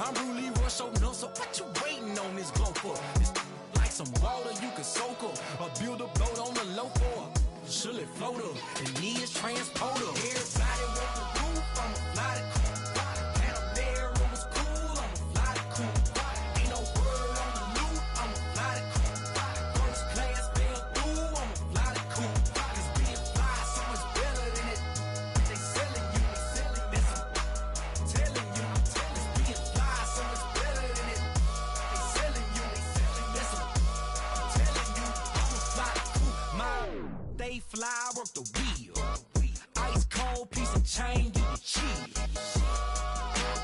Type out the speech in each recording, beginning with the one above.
I'm really rush open up, so what you waiting on this glow for? It's like some water you can soak up, or build a boat on the low for. Should it float up? The knee is transporter. Everybody want the roof, I'ma fly the cool. Panamera was cool, I'ma fly the cool. Ain't no word on the loot, I'ma fly the cool. First class fell through, I'ma fly the cool. Cause being fly so much better than it. They selling you, this I'm telling you. It's being fly so much better than it. They selling you, this I'm telling you. I'ma fly the cool. They fly, work the wheel. Ice cold piece of chain, get the chill.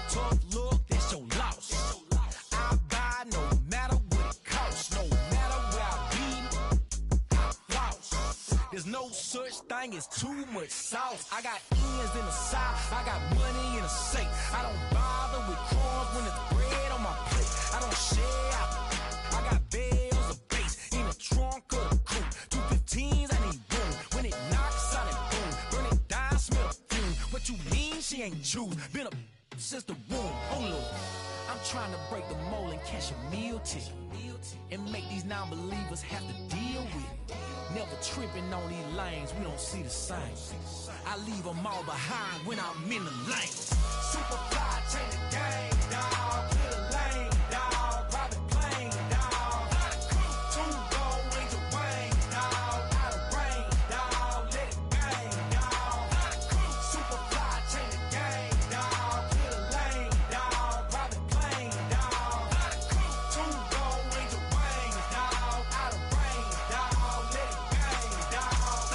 Tough look, that's your loss. I buy no matter what it costs. No matter where I be, I floss. There's no such thing as too much sauce. I got ends in the south, I got money in the safe. I don't bother with crumbs when it's bread on my plate. I don't share out. I got bells of bass in the trunk of the coupe. 215s, I need room. When it knocks out and boom, burn it down, smell the fume. What you mean she ain't choose? Been a since the womb. Oh Lord, I'm trying to break the mold and catch a meal ticket, and make these non-believers have to deal with it. Never tripping on these lanes, we don't see the same. I leave them all behind when I'm in the lane. Superfly, change the game, dawg. Clear the lane, dawg. Private plane, dawg. Two gold rings of wings, dawg. Out of rain, dawg. Let it bang, dawg. Superfly, change the game, dawg. Clear the lane, dawg. Private plane, dawg. Two gold rings of wings, dawg. Out of rain, dawg. Let it bang, dawg.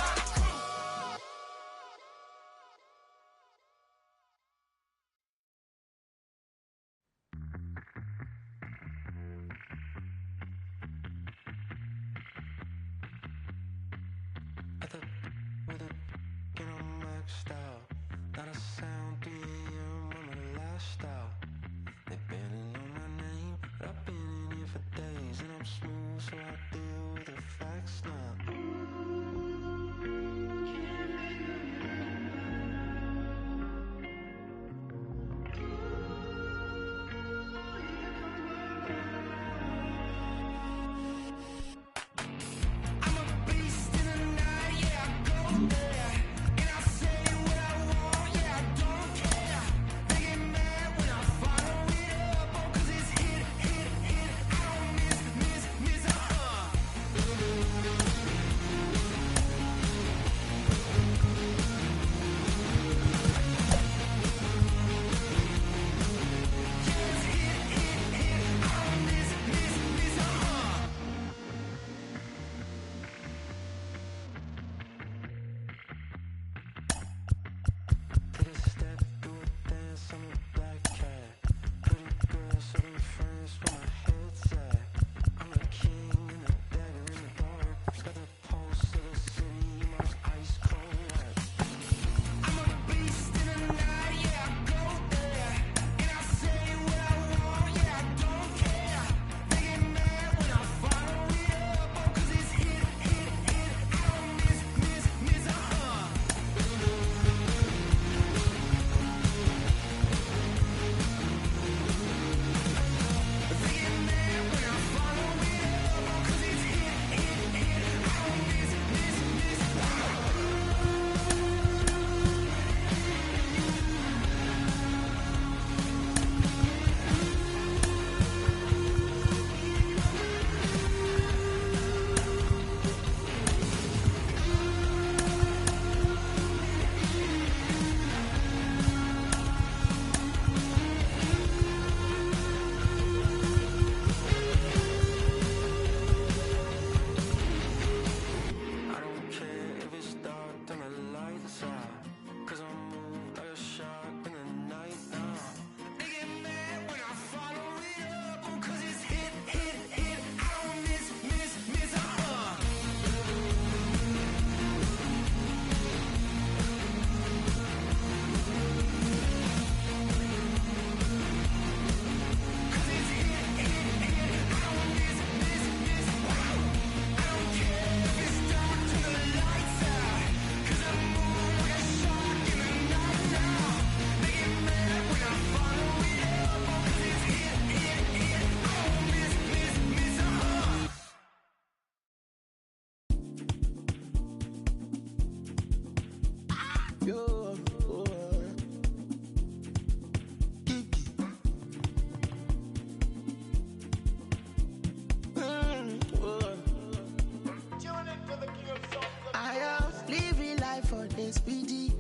SPD.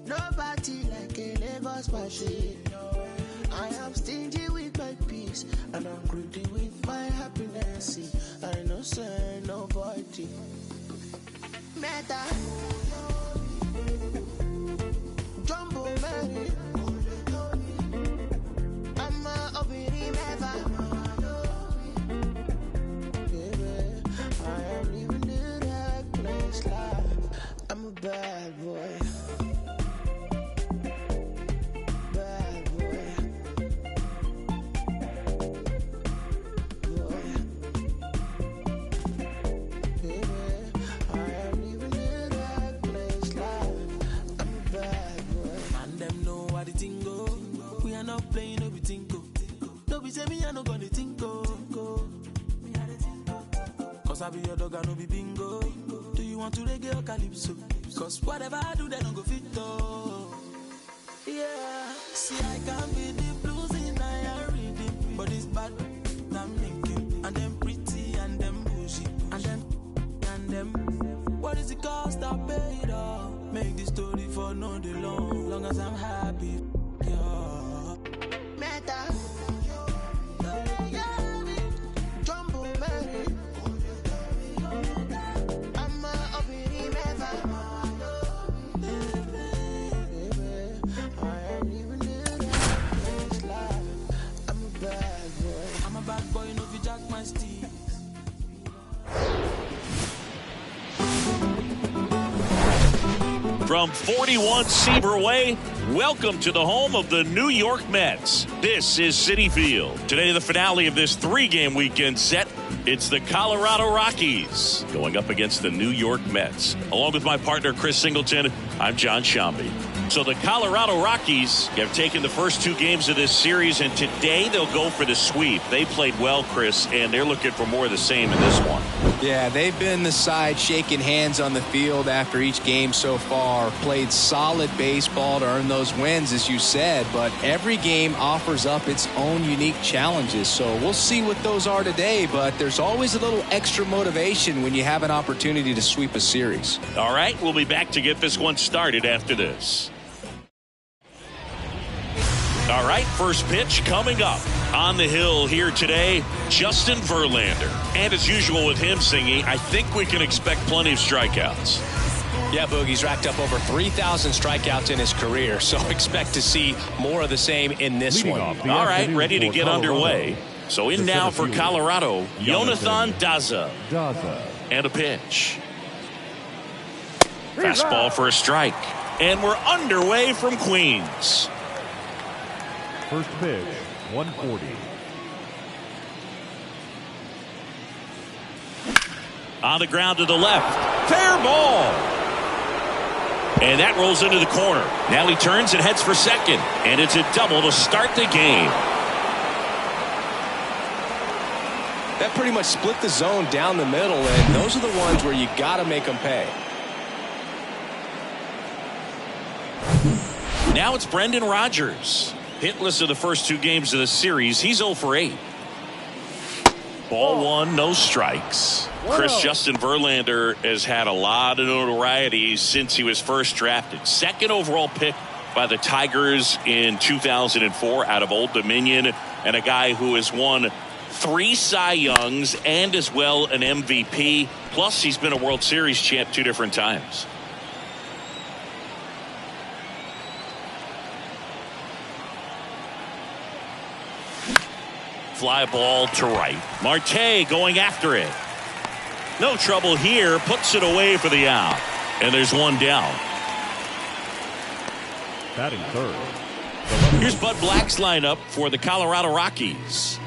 Nobody like a Lagos machine. I am stingy with my peace, and I'm greedy with my happiness. I know say nobody. Meta. Jumbo Mary. I'm a obiri meva. Baby, I am living the reckless life. I'm a bad boy. I be your dog, I no be bingo. Do you want to reggae or calypso? Cause whatever I do, they don't go fit though. Yeah, see I can be the blues in I reading, but it's bad. I'm thinking, and them pretty and them bougie, and them. What is the cost I paid off? Make this story for no day long as I'm happy. Yeah. Meta. From 41 Seaver Way, welcome to the home of the New York Mets. This is Citi Field. Today, the finale of this three-game weekend set. It's the Colorado Rockies going up against the New York Mets. Along with my partner, Chris Singleton, I'm John Shambi. So the Colorado Rockies have taken the first two games of this series, and today they'll go for the sweep. They played well, Chris, and they're looking for more of the same in this one. Yeah, they've been the side shaking hands on the field after each game so far. Played solid baseball to earn those wins, as you said, but every game offers up its own unique challenges. So we'll see what those are today, but there's always a little extra motivation when you have an opportunity to sweep a series. All right, we'll be back to get this one started after this. All right, first pitch coming up. On the hill here today, Justin Verlander. And as usual with him singing, I think we can expect plenty of strikeouts. Yeah, Boogie's racked up over 3,000 strikeouts in his career, so expect to see more of the same in this one. All right, ready to get underway. So in now for Colorado, Jonathan Daza. And a pitch. Fastball for a strike. And we're underway from Queens. First pitch, 140. On the ground to the left. Fair ball. And that rolls into the corner. Now he turns and heads for second. And it's a double to start the game. That pretty much split the zone down the middle, and those are the ones where you got to make them pay. Now it's Brendan Rodgers. Hitless of the first two games of the series. He's 0 for 8. Ball one, no strikes. Chris, Justin Verlander has had a lot of notoriety since he was first drafted. Second overall pick by the Tigers in 2004 out of Old Dominion, and a guy who has won 3 Cy Youngs and as well an MVP. Plus, he's been a World Series champ 2 different times. Fly ball to right. Marte going after it. No trouble here. Puts it away for the out. And there's one down. Batting third. Here's Bud Black's lineup for the Colorado Rockies.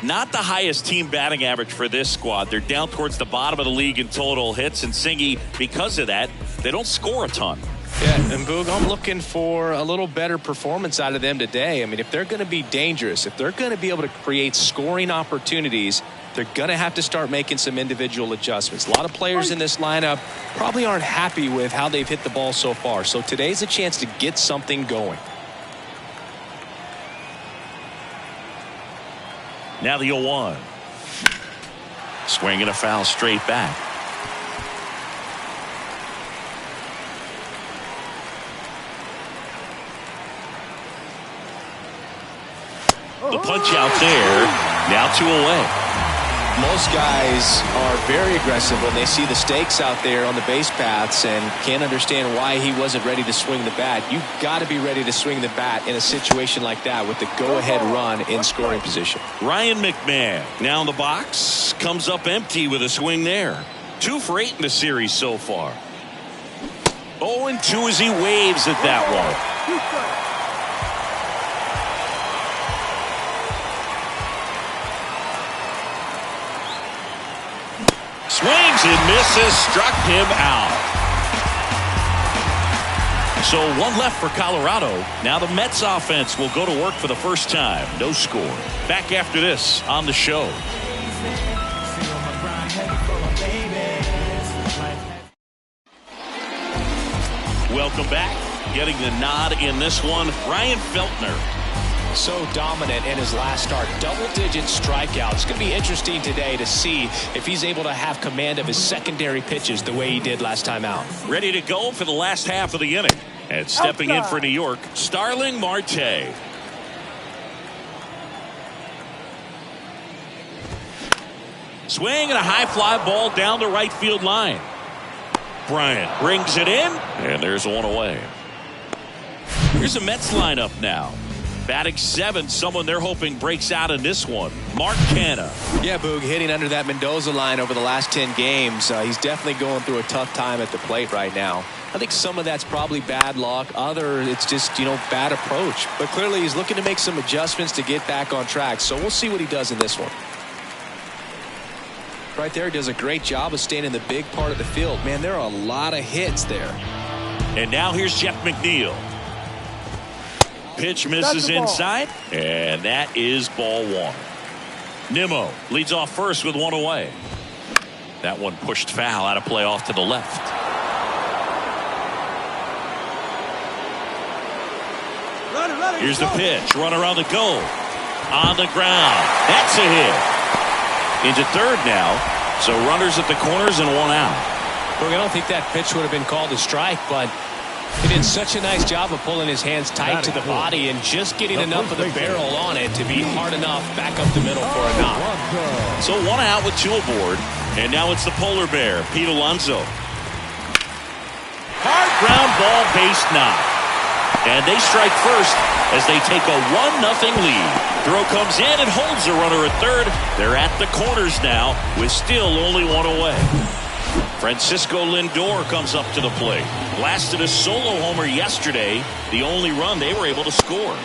Not the highest team batting average for this squad. They're down towards the bottom of the league in total hits. And Singy, because of that, they don't score a ton. Yeah, and Boog, I'm looking for a little better performance out of them today. I mean, if they're going to be dangerous, if they're going to be able to create scoring opportunities, they're going to have to start making some individual adjustments. A lot of players in this lineup probably aren't happy with how they've hit the ball so far. So today's a chance to get something going. Now the 0-1. Swinging a foul straight back. The punch out there. Now 2 away. Most guys are very aggressive when they see the stakes out there on the base paths and can't understand why he wasn't ready to swing the bat. You've got to be ready to swing the bat in a situation like that with the go-ahead run in scoring position. Ryan McMahon now in the box. Comes up empty with a swing there. 2 for 8 in the series so far. 0-2 as he waves at that one. Swings and misses, struck him out. So 1 left for Colorado. Now the Mets offense will go to work for the first time. No score. Back after this on the show. Welcome back. Getting the nod in this one, Ryan Feltner. So dominant in his last start. Double-digit strikeouts. It's going to be interesting today to see if he's able to have command of his secondary pitches the way he did last time out. Ready to go for the last half of the inning. And stepping in for New York, Starling Marte. Swing and a high fly ball down the right field line. Bryant brings it in, and there's 1 away. Here's the Mets lineup now. Batting 7, someone they're hoping breaks out in this one. Mark Canha. Yeah, Boog, hitting under that Mendoza line over the last 10 games. He's definitely going through a tough time at the plate right now. I think some of that's probably bad luck. Other, it's just, bad approach. But clearly he's looking to make some adjustments to get back on track. So we'll see what he does in this one. Right there, he does a great job of staying in the big part of the field. Man, there are a lot of hits there. And now here's Jeff McNeil. Pitch misses inside, and that is ball 1. Nimmo leads off first with 1 away. That one pushed foul, out of play off to the left. Here's the pitch, run around the goal. On the ground, that's a hit. Into third now, so runners at the corners and 1 out. Look, I don't think that pitch would have been called a strike, but he did such a nice job of pulling his hands tight to the body and just getting enough of the barrel on it to be hard enough back up the middle for a knock. So 1 out with 2 aboard, and now it's the polar bear, Pete Alonso. Hard ground ball, base knock. And they strike first as they take a 1-0 lead. Throw comes in and holds the runner at third. They're at the corners now with still only 1 away. Francisco Lindor comes up to the plate. Blasted a solo homer yesterday. The only run they were able to score.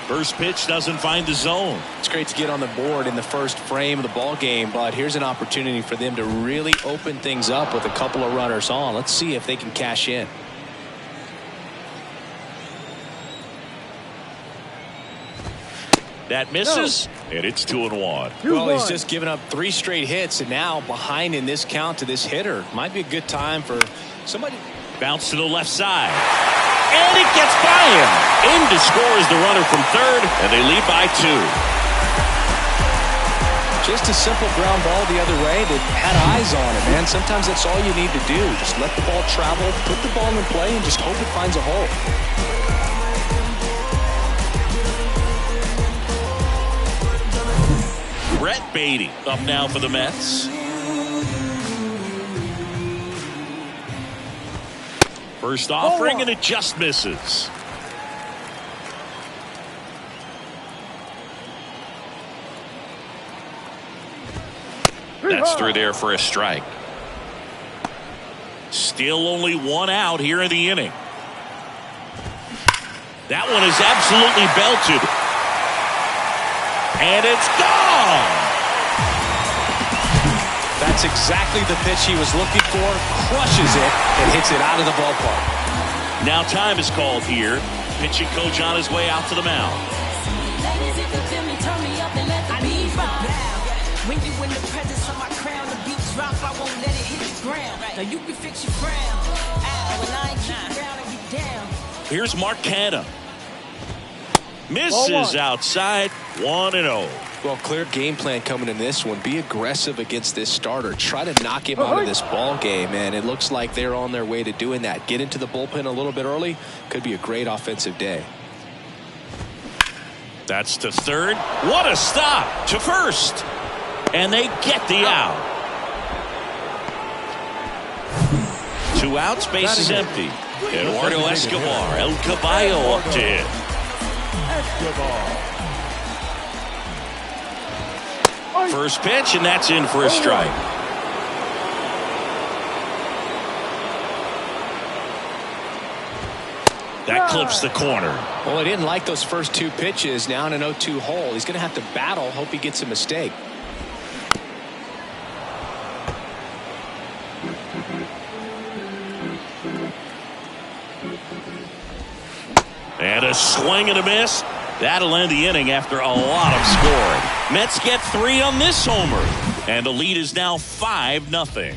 First pitch doesn't find the zone. It's great to get on the board in the first frame of the ball game, but here's an opportunity for them to really open things up with a couple of runners on. Let's see if they can cash in. That misses, and it's 2-1. Well, he's just given up 3 straight hits, and now behind in this count to this hitter. Might be a good time for somebody. Bounce to the left side. And it gets by him. In to score is the runner from third, and they lead by 2. Just a simple ground ball the other way that had eyes on it, man. Sometimes that's all you need to do. Just let the ball travel, put the ball in play, and just hope it finds a hole. Brett Beatty up now for the Mets. First offering, and it just misses. That's through there for a strike. Still only 1 out here in the inning. That one is absolutely belted. And it's gone. That's exactly the pitch he was looking for. Crushes it and hits it out of the ballpark. Now time is called here. Pitching coach on his way out to the mound. Ladies, if you feel me, turn me up and let the beat ride. When you in the presence of my crown, the beat drop, I won't let it hit the ground. Now you can fix your frown. Ow, and I ain't keep down and get down. Here's Mark Canha. Misses outside, 1-0. Well, clear game plan coming in this one. Be aggressive against this starter. Try to knock him out of this ball game, and it looks like they're on their way to doing that. Get into the bullpen a little bit early. Could be a great offensive day. That's to third. What a stop to first. And they get the out. 2 outs, base is empty. Eduardo Escobar, El Caballo up to hit. First pitch, and that's in for a strike. That clips the corner. Well, he didn't like those first 2 pitches. Now in an 0-2 hole. He's going to have to battle. Hope he gets a mistake. And a swing and a miss. That'll end the inning after a lot of scoring. Mets get 3 on this homer. And the lead is now 5-0.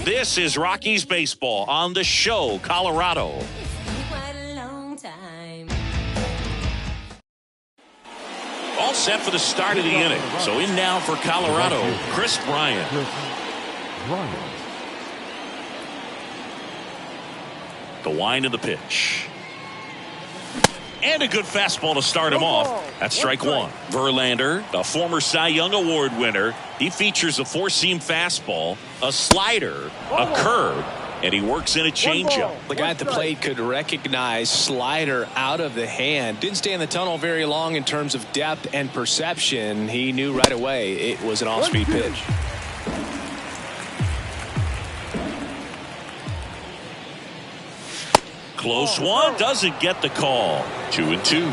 This is Rockies baseball on the show, Colorado. All set for the start of the inning. So in now for Colorado, Chris Bryant. The wind of the pitch. And a good fastball to start him off. That's strike 1. Verlander, the former Cy Young Award winner. He features a 4-seam fastball, a slider, a curve, and he works in a changeup. The guy at the plate could recognize slider out of the hand. Didn't stay in the tunnel very long in terms of depth and perception. He knew right away it was an off-speed pitch. Close one, doesn't get the call. 2-2.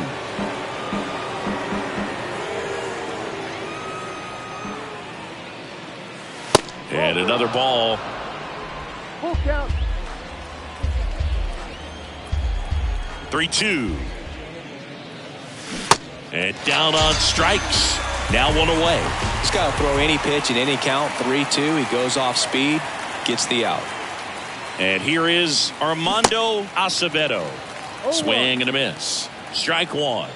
And another ball. Full count. 3-2. And down on strikes. Now 1 away. He's got to throw any pitch in any count. 3-2. He goes off speed, gets the out. And here is Armando Acevedo. Swing and a miss. Strike 1.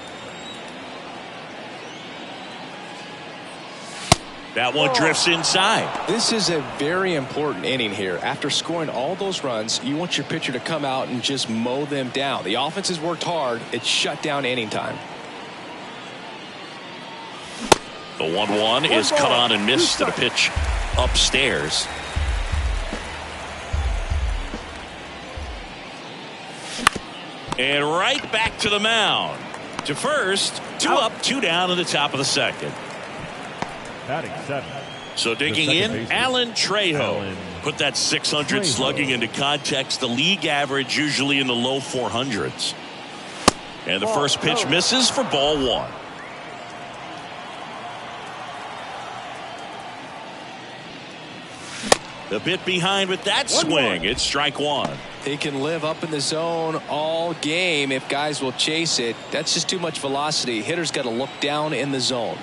That one drifts inside. This is a very important inning here. After scoring all those runs, you want your pitcher to come out and just mow them down. The offense has worked hard. It's shut down inning time. The 1-1 is cut on and missed to the pitch upstairs. And right back to the mound. To first, 2 up, 2 down in the top of the second. Batting 7. So digging in, baseman, Alan Trejo. Put that 600 slugging into context. The league average usually in the low 400s. And the first pitch misses for ball 1. A bit behind with that swing. It's strike 1. He can live up in the zone all game if guys will chase it. That's just too much velocity. Hitter's got to look down in the zone.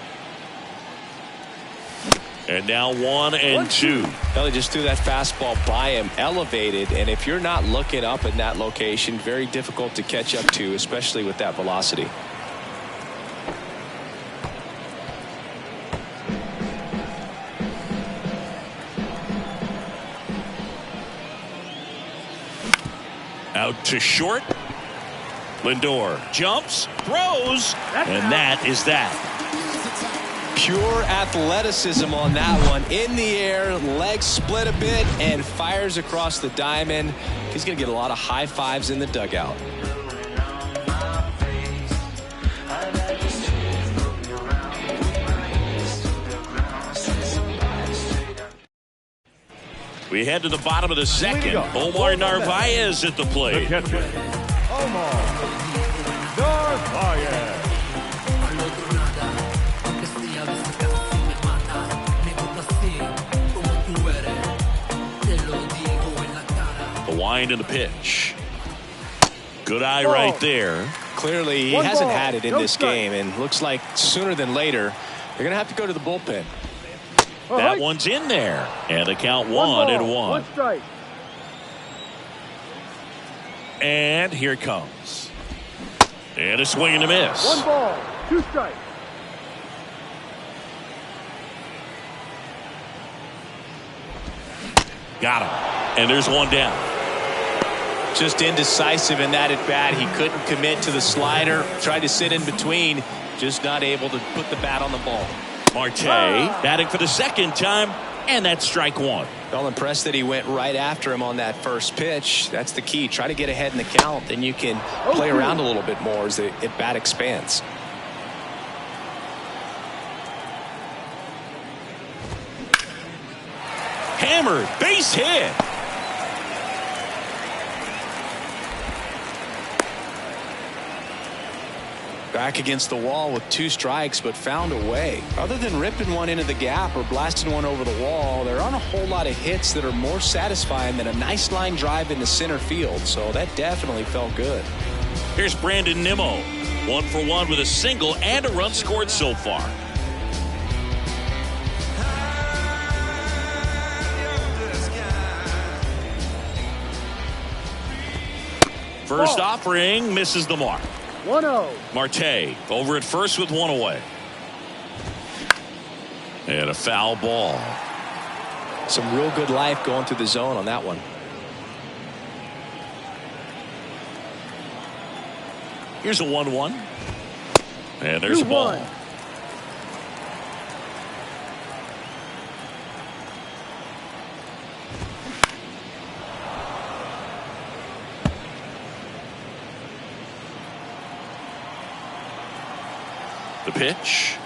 And now 1-2. Kelly just threw that fastball by him, elevated, and if you're not looking up in that location, very difficult to catch up to, especially with that velocity. Out to short. Lindor jumps, throws, and that is that. Pure athleticism on that one. In the air, legs split a bit, and fires across the diamond. He's going to get a lot of high fives in the dugout. We head to the bottom of the second. Omar Narvaez at the plate. The catcher, Omar Narvaez. The wind and the pitch. Good eye right there. Clearly, he hasn't had it in this game, and looks like sooner than later, they're going to have to go to the bullpen. That one's in there. And the count 1-1. 1 strike. And here it comes. And a swing and a miss. 1 ball, 2 strikes. Got him. And there's 1 down. Just indecisive in that at bat. He couldn't commit to the slider. Tried to sit in between. just not able to put the bat on the ball. Marte batting for the second time, and that's strike one. Well, impressed that he went right after him on that first pitch. That's the key. Try to get ahead in the count, then you can play around a little bit more as the bat expands. Hammered, base hit. Back against the wall with 2 strikes, but found a way. Other than ripping one into the gap or blasting one over the wall, there aren't a whole lot of hits that are more satisfying than a nice line drive into center field, so that definitely felt good. Here's Brandon Nimmo, 1 for 1 with a single and a run scored so far. First offering misses the mark. 1-0. Marte over at first with 1 away. And a foul ball. Some real good life going through the zone on that one. Here's a 1-1. And there's a ball. The pitch.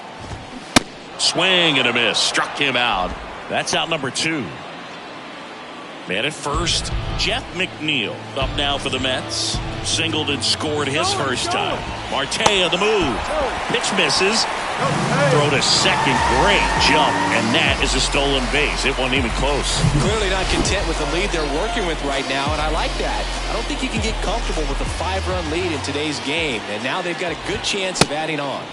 Swing and a miss. Struck him out. That's out number 2. Man at first, Jeff McNeil up now for the Mets. Singled and scored his first time. Marte on the move. Pitch misses. Throw to second. Great jump. And that is a stolen base. It wasn't even close. Clearly not content with the lead they're working with right now, and I like that. I don't think you can get comfortable with a 5-run lead in today's game, and now they've got a good chance of adding on.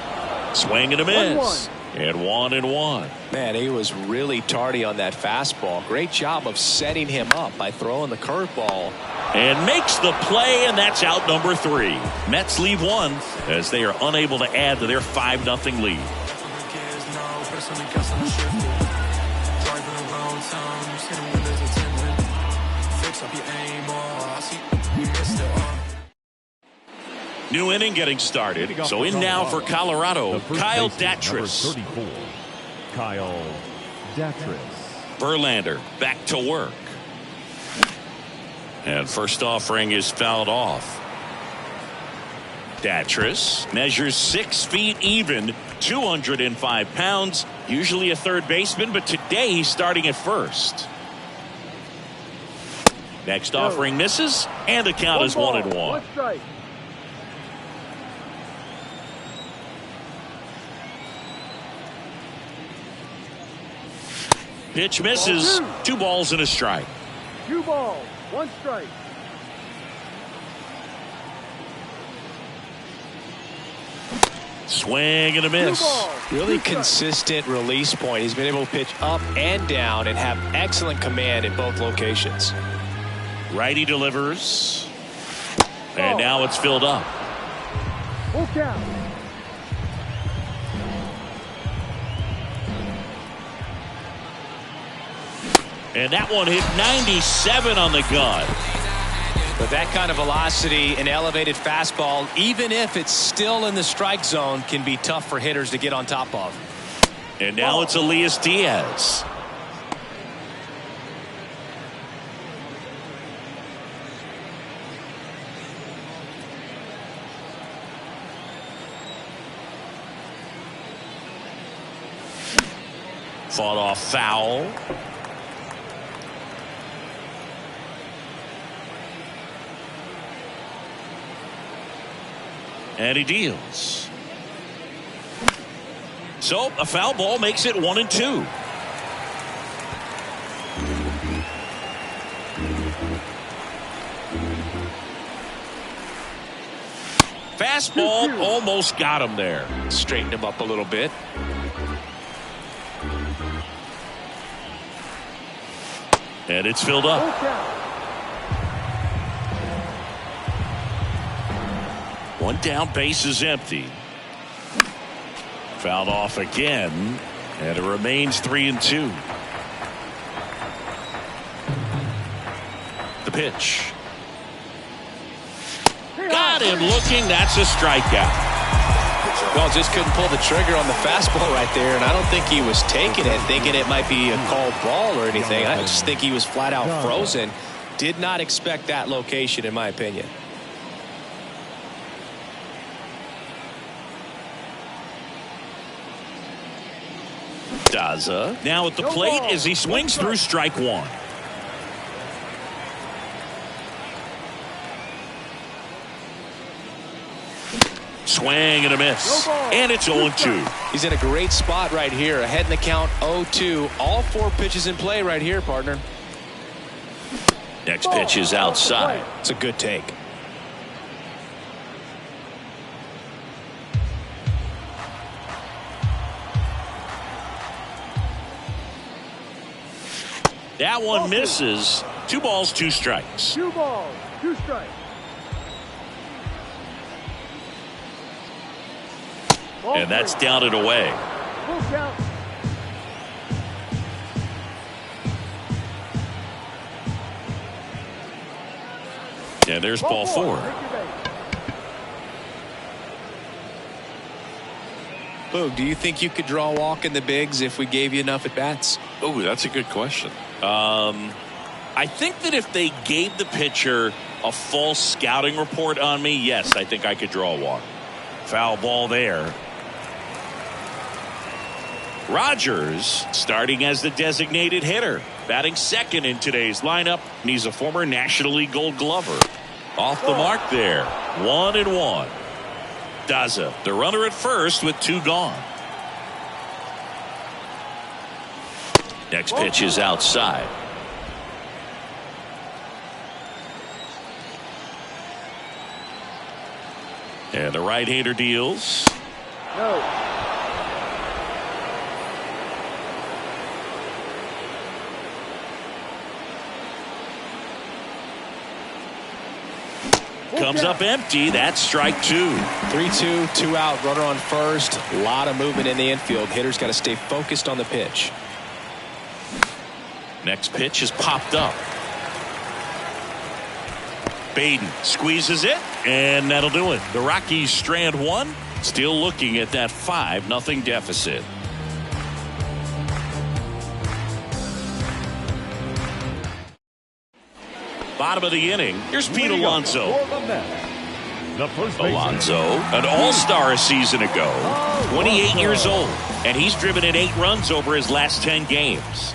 Swing and a miss. And 1-1. Man, he was really tardy on that fastball. Great job of setting him up by throwing the curveball. And makes the play, and that's out number 3. Mets leave 1 as they are unable to add to their 5-0 lead. New inning getting started. So in now for Colorado, Kyle Datris. 34, Kyle Datris. Verlander back to work. And first offering is fouled off. Datris measures 6 feet even, 205 pounds, usually a third baseman, but today he's starting at first. Next offering misses, and the count is 1-1. 1 strike. Pitch misses. 2 balls and a strike. 2 balls, 1 strike. Swing and a miss. Really consistent release point. He's been able to pitch up and down and have excellent command in both locations. Righty delivers. And now it's filled up. Full count. And that one hit 97 on the gun. But that kind of velocity and elevated fastball, even if it's still in the strike zone, can be tough for hitters to get on top of. And now it's Elias Diaz. Fought off foul. And he deals. So a foul ball makes it 1-2. Fastball almost got him there. Straightened him up a little bit. And it's filled up. One down, base is empty. Fouled off again, and it remains 3-2. The pitch. Got him looking. That's a strikeout. Well, just couldn't pull the trigger on the fastball right there, and I don't think he was taking it, thinking it might be a called ball or anything. I just think he was flat out frozen. Did not expect that location, in my opinion. Daza now at the plate as he swings through strike one. Swing and a miss. And it's 0-2. He's in a great spot right here. Ahead in the count 0-2. All 4 pitches in play right here, partner. Next pitch is outside. It's a good take. That one misses. 2 balls, 2 strikes. 2 balls, 2 strikes. And that's down and away. Full count. And there's ball 4. Boog, do you think you could draw a walk in the bigs if we gave you enough at bats? Oh, that's a good question. I think that if they gave the pitcher a false scouting report on me, yes, I think I could draw a walk. Foul ball there. Rogers starting as the designated hitter, batting second in today's lineup, and he's a former National League Gold Glover. Off the mark there. 1-1. Daza, the runner at first with 2 gone. Next pitch is outside. And the right-hander deals. No. Comes up empty. That's strike 2. 3-2, 2 out, runner on first. A lot of movement in the infield. Hitter's got to stay focused on the pitch. Next pitch is popped up. Baden squeezes it, and that'll do it. The Rockies strand 1, still looking at that 5-0 deficit. Bottom of the inning. Here's Pete Alonso. Alonso, an all-star a season ago, 28 years old, and he's driven in 8 runs over his last 10 games.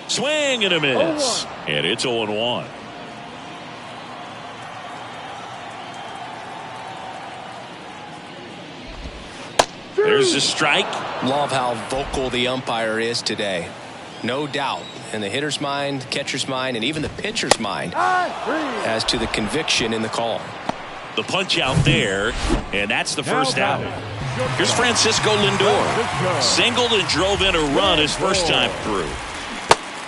Swing and a miss, and it's 0-1. There's a strike. Love how vocal the umpire is today. No doubt in the hitter's mind, catcher's mind, and even the pitcher's mind as to the conviction in the call. The punch out there, and that's the first out. Here's Francisco Lindor. Singled and drove in a run his first time through.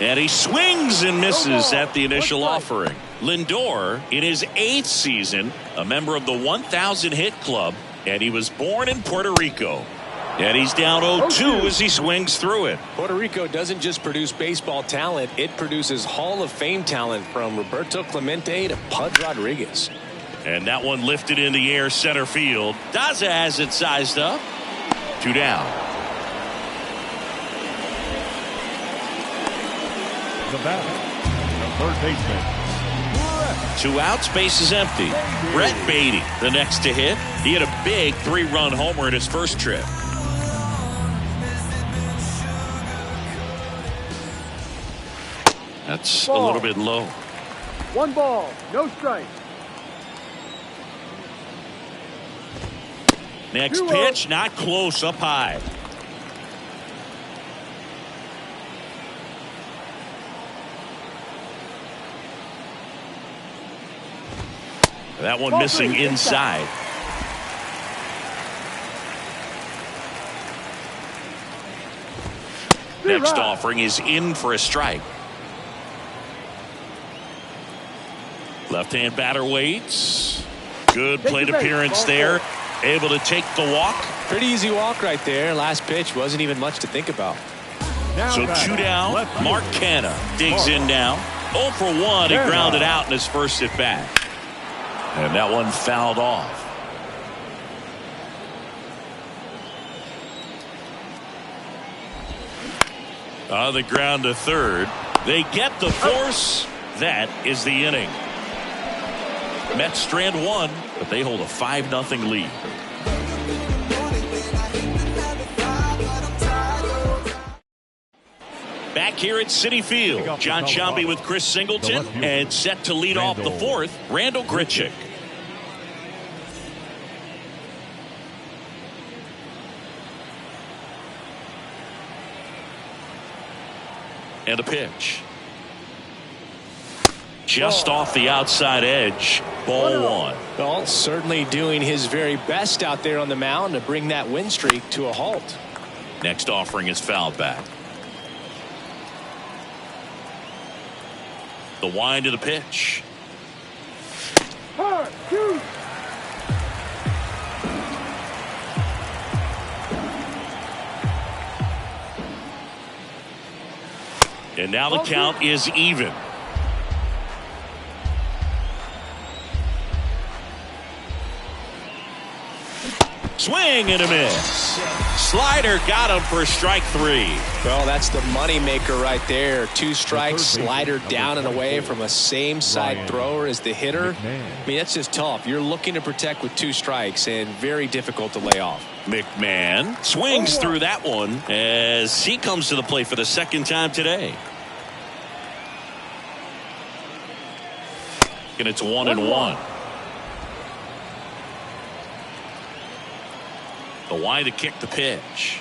And he swings and misses at the initial offering. Lindor, in his 8th season, a member of the 1,000 hit club, and he was born in Puerto Rico. And he's down 0-2 as he swings through it. Puerto Rico doesn't just produce baseball talent, it produces Hall of Fame talent from Roberto Clemente to Pudge Rodriguez. And that one lifted in the air center field. Daza has it sized up. 2 down. The bat, the third baseman. 2 outs, base is empty. Brett Beatty, the next to hit. He had a big 3-run homer in his first trip. That's a little bit low. 1 ball, no strike. Next pitch, not close, up high. That one missing inside. Next offering is in for a strike. Left-hand batter waits. Good plate appearance there. Able to take the walk. Pretty easy walk right there. Last pitch wasn't even much to think about. So 2 down. Mark Canha digs in now. 0 for 1. He grounded out in his first at bat. And that one fouled off. On the ground to third. They get the force. That is the inning. Mets strand one, but they hold a 5-0 lead. Back here at Citi Field, John Sciambi with Chris Singleton, and set to lead off the fourth, Randal Grichuk. And a pitch. Just off the outside edge. Ball one. Well, certainly doing his very best out there on the mound to bring that win streak to a halt. Next offering is fouled back. The wind of the pitch. Hard, shoot. And now the count is even. Swing and a miss. Slider got him for strike three. Well, that's the money maker right there. 2 strikes, slider down and away from a same side thrower as the hitter. I mean, that's just tough. You're looking to protect with 2 strikes and very difficult to lay off. McMahon swings through that one as he comes to the plate for the second time today. And it's 1-1. The wide to kick the pitch.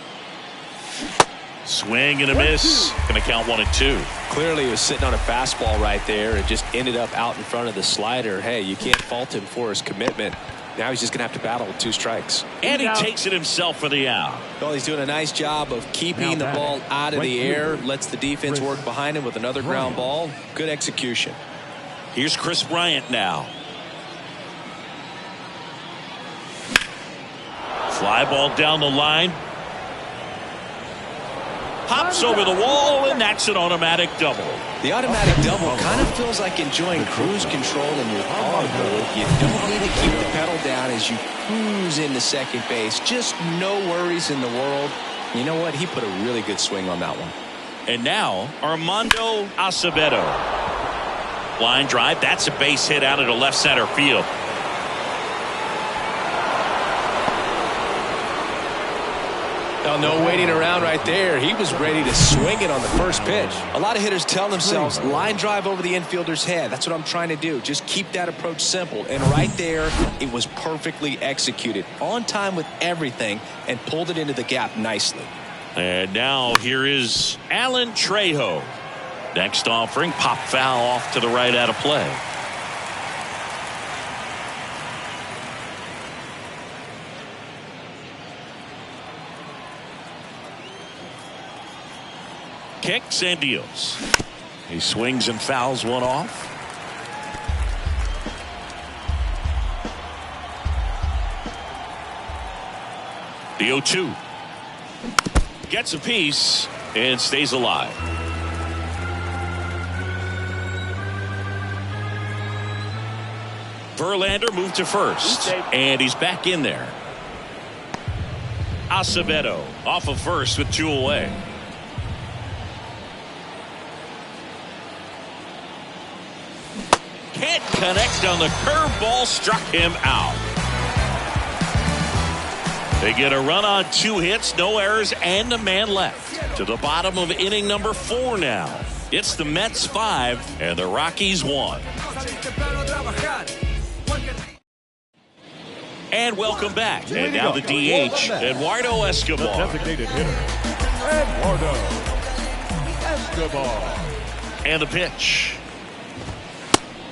Swing and a miss. Going to count 1-2. Clearly he was sitting on a fastball right there and just ended up out in front of the slider. Hey, you can't fault him for his commitment. Now he's just going to have to battle with 2 strikes. And he takes it himself for the out. Well, he's doing a nice job of keeping the ball out of the air. Lets the defense work behind him with another ground ball. Good execution. Here's Chris Bryant now. Fly ball down the line. Pops over the wall, and that's an automatic double. The automatic double kind of feels like enjoying cruise control in your car mode. You don't need to keep the pedal down as you cruise into second base. Just no worries in the world. You know what? He put a really good swing on that one. And now, Armando Acevedo. Line drive. That's a base hit out into left center field. Well, no waiting around right there. He was ready to swing it on the first pitch. A lot of hitters tell themselves, line drive over the infielder's head. That's what I'm trying to do. Just keep that approach simple. And right there, it was perfectly executed. On time with everything and pulled it into the gap nicely. And now here is Alan Trejo. Next offering, pop foul off to the right out of play. Kicks and deals. He swings and fouls one off. The 0-2. Gets a piece and stays alive. Verlander moved to first, and he's back in there. Acevedo off of first with 2 away. Can't connect on the curveball, struck him out. They get a run on 2 hits, no errors, and a man left. To the bottom of inning number 4 now. It's the Mets 5 and the Rockies 1. And welcome back. And now the DH, Eduardo Escobar. Designated hitter, Eduardo Escobar. And the pitch.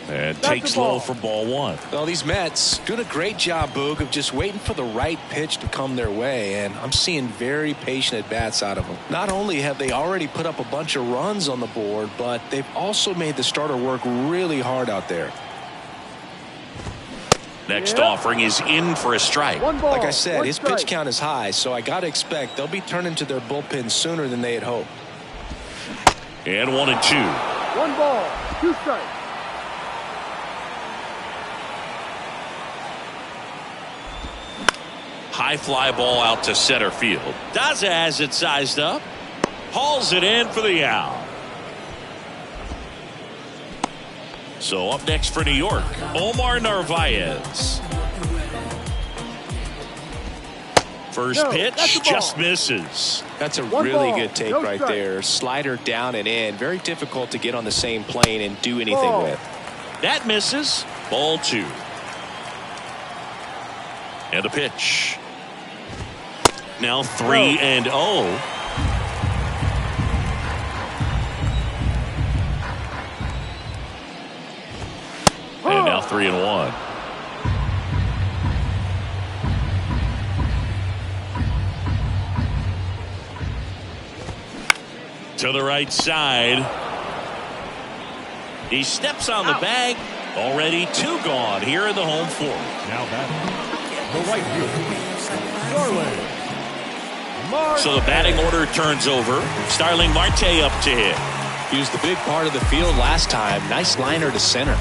And takes low for ball 1. Well, these Mets doing a great job, Boog, of just waiting for the right pitch to come their way, and I'm seeing very patient at-bats out of them. Not only have they already put up a bunch of runs on the board, but they've also made the starter work really hard out there. Next offering is in for a strike. One ball, like I said, one his strike. pitch count is high, so I got to expect they'll be turning to their bullpen sooner than they had hoped. And 1-2. 1 ball, 2 strikes. High fly ball out to center field. Daza has it sized up. hauls it in for the out. So up next for New York, Omar Narvaez. First pitch just misses. That's a really good take right there. Slider down and in. Very difficult to get on the same plane and do anything with. That misses. Ball 2. And the pitch. Now 3-0. And now 3-1. To the right side. He steps on the bag. Already 2 gone here in the home fourth. Now batting, the right fielder, Starling. So the batting order turns over. Starling Marte up to hit. He was the big part of the field last time. Nice liner to center.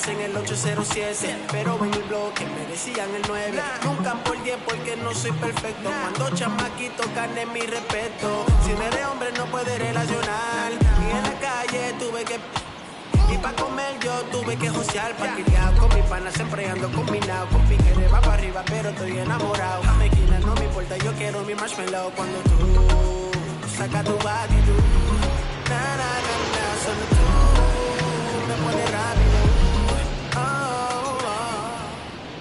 En el 807, pero en el bloque me decían el 9. Nunca por 10 porque no soy perfecto. Cuando chamaquito gané mi respeto. Si no eres hombre no puedes relacionar. Y en la calle tuve que... Y pa' comer yo tuve que josear. Parqueado con mi pana, siempre ando combinado. Con piquere va para arriba, pero estoy enamorado. A mi esquina no me importa, yo quiero mi marshmallow. Cuando tú sacas tu actitud. Na, na, na, na, solo tú me pones rápido.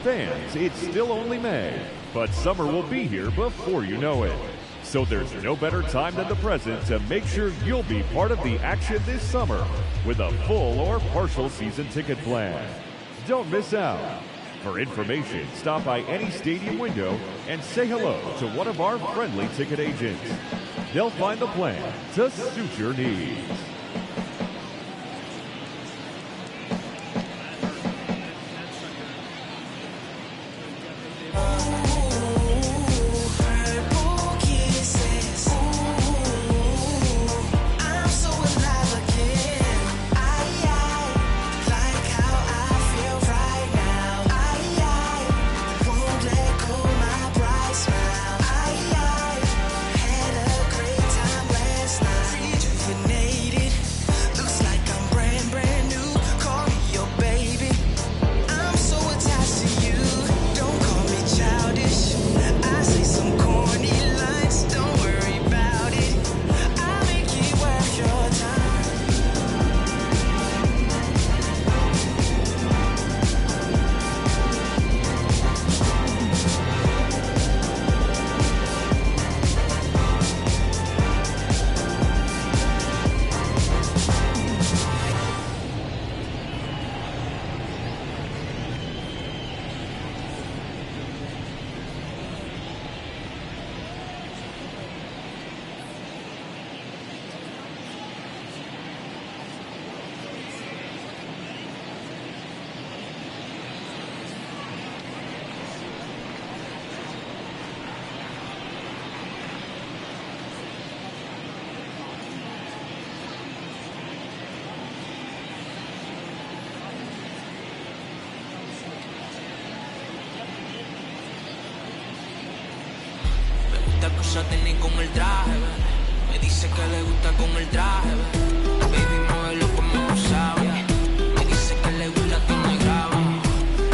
Fans, it's still only May, but summer will be here before you know it. So there's no better time than the present to make sure you'll be part of the action this summer with a full or partial season ticket plan. Don't miss out. For information, stop by any stadium window and say hello to one of our friendly ticket agents. They'll find the plan to suit your needs. Acúsate ni con el traje, me dice que le gusta con el traje, baby, muévelo como no sabe, me dice que le gusta que no grave,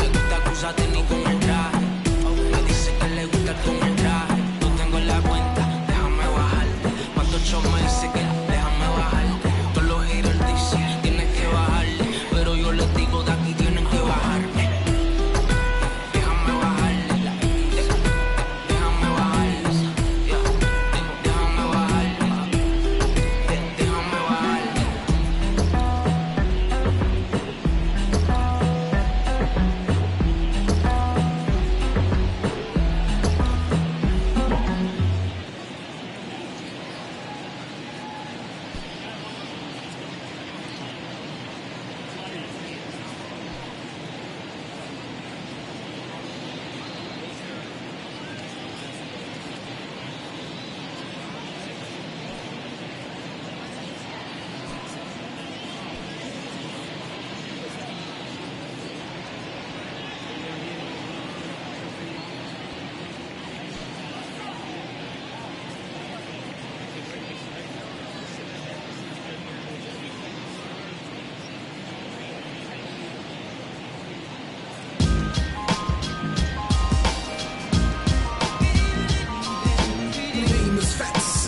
le gusta acúsate ni con el traje, me dice que le gusta con el traje, no tengo la cuenta, déjame bajarte, cuando yo me dice que déjame bajarte, todos los haters dicen tienes que bajarle, pero yo les digo de aquí tienen que bajarme.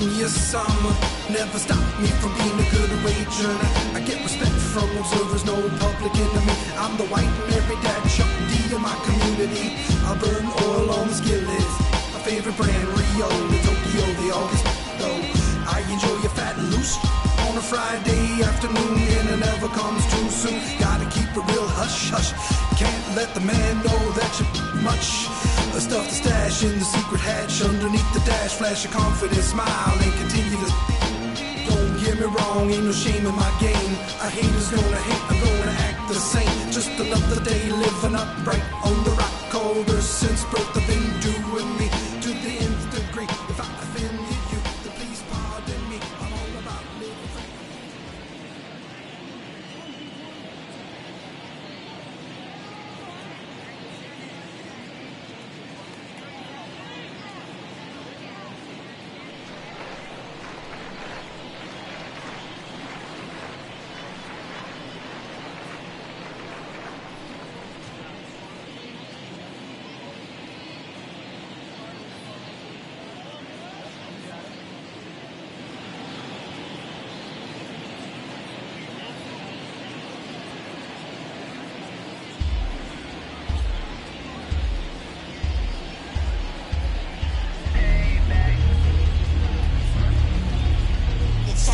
and yes, summer never stop me from being a good wager. I get respect from observers, no public enemy. I'm the white Mary Dad Chuck D in my community. I burn oil on the skillet. My favorite brand, Rio, the Tokyo, the August, though. I enjoy your fat and loose on a Friday afternoon, and it never comes too soon. Gotta keep it real hush hush. Can't let the man know that you're much. Stuff the stash in the secret hatch underneath the dash. Flash a confident smile and continue to. Don't get me wrong, ain't no shame in my game. A hater's gonna hate, I'm gonna act the same. Just another day living upright on the rock. Colder since birth, I've been doing me to the nth degree. If I offended you, then please pardon me. I'm all about living free. It's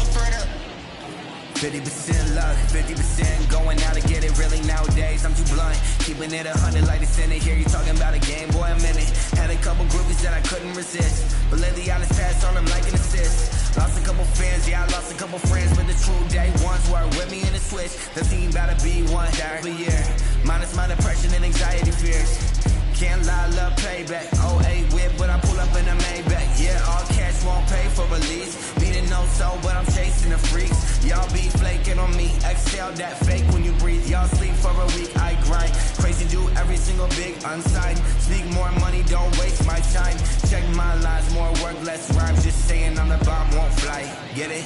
50% luck, 50% going out to get it. Really nowadays, I'm too blunt. Keeping it 100 like the Senate. Here you talking about a game, boy, a minute. Had a couple groupies that I couldn't resist, but lately I just passed on them like an assist. Lost a couple fans, yeah, I lost a couple friends, but the true day ones were with me in the switch. The team about to be one per year. Minus my depression and anxiety fears. Can't lie, love payback. 08 whip, but I pull up in a Maybach. Yeah, all cash won't pay for release. Meaning no soul, but I'm chasing the freaks. Y'all be flaking on me. Exhale that fake when you breathe. Y'all sleep for a week, I grind. Crazy do every single big unsigned. Speak more money, don't waste my time. Check my lines, more work, less rhymes. Just saying I'm the bomb, won't fly. Get it?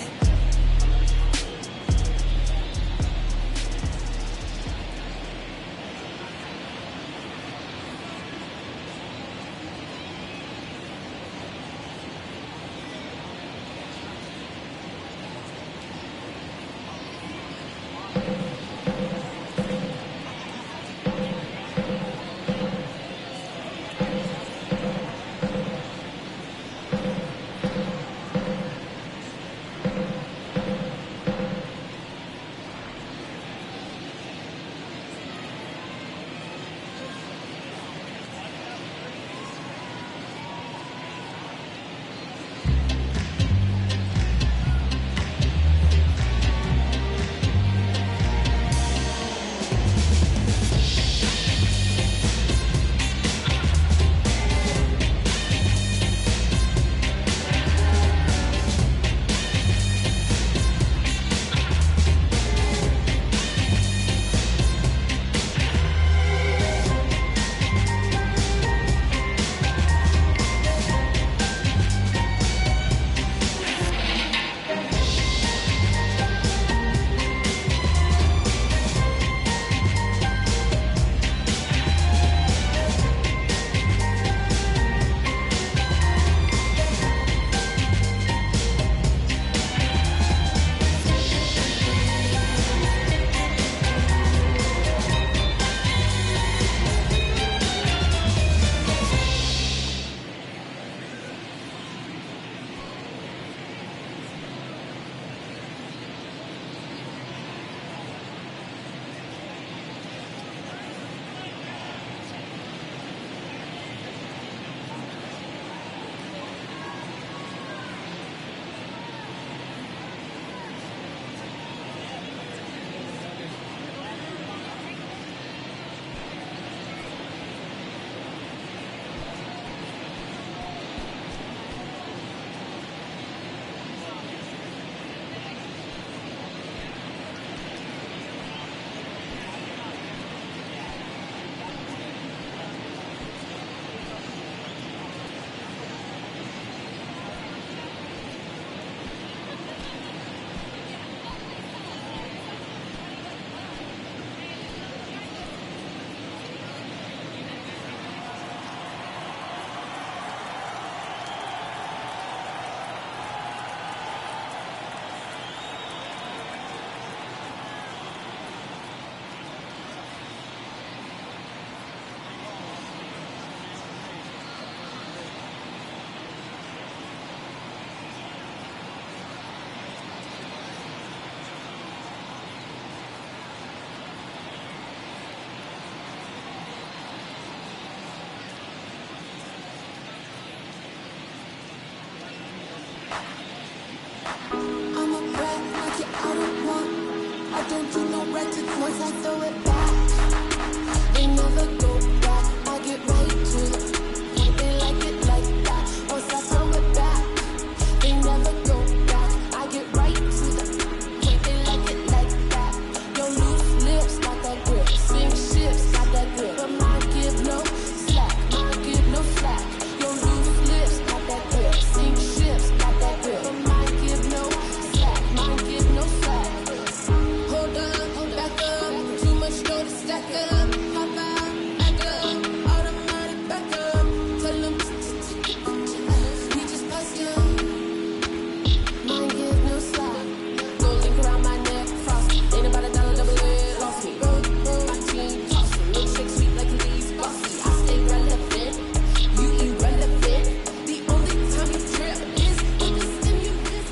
don't do no ratchet. Once I throw it back, they never go back. I get right to the point, they like it like that. Once I throw it back, they never go back. I get right to the point, they like it like that. Your loose lips got that grip, sink ships got that grip, but mine give no slack, mine give no slack. Your loose lips got that grip, sink ships got that grip, but mine give no slack, mine give no slack. Hold up, back up, too much dough to stack up. Pop out, back up, automatic back up. Tell them we just pass you. Mine give no slack. Gold link around my neck, frosty. Ain't about $1 double it, lost me. Roll my team, toss me. Milkshake sweet like Lee's bossy. I stay relevant, you irrelevant. The only time you trip is when the stimulus.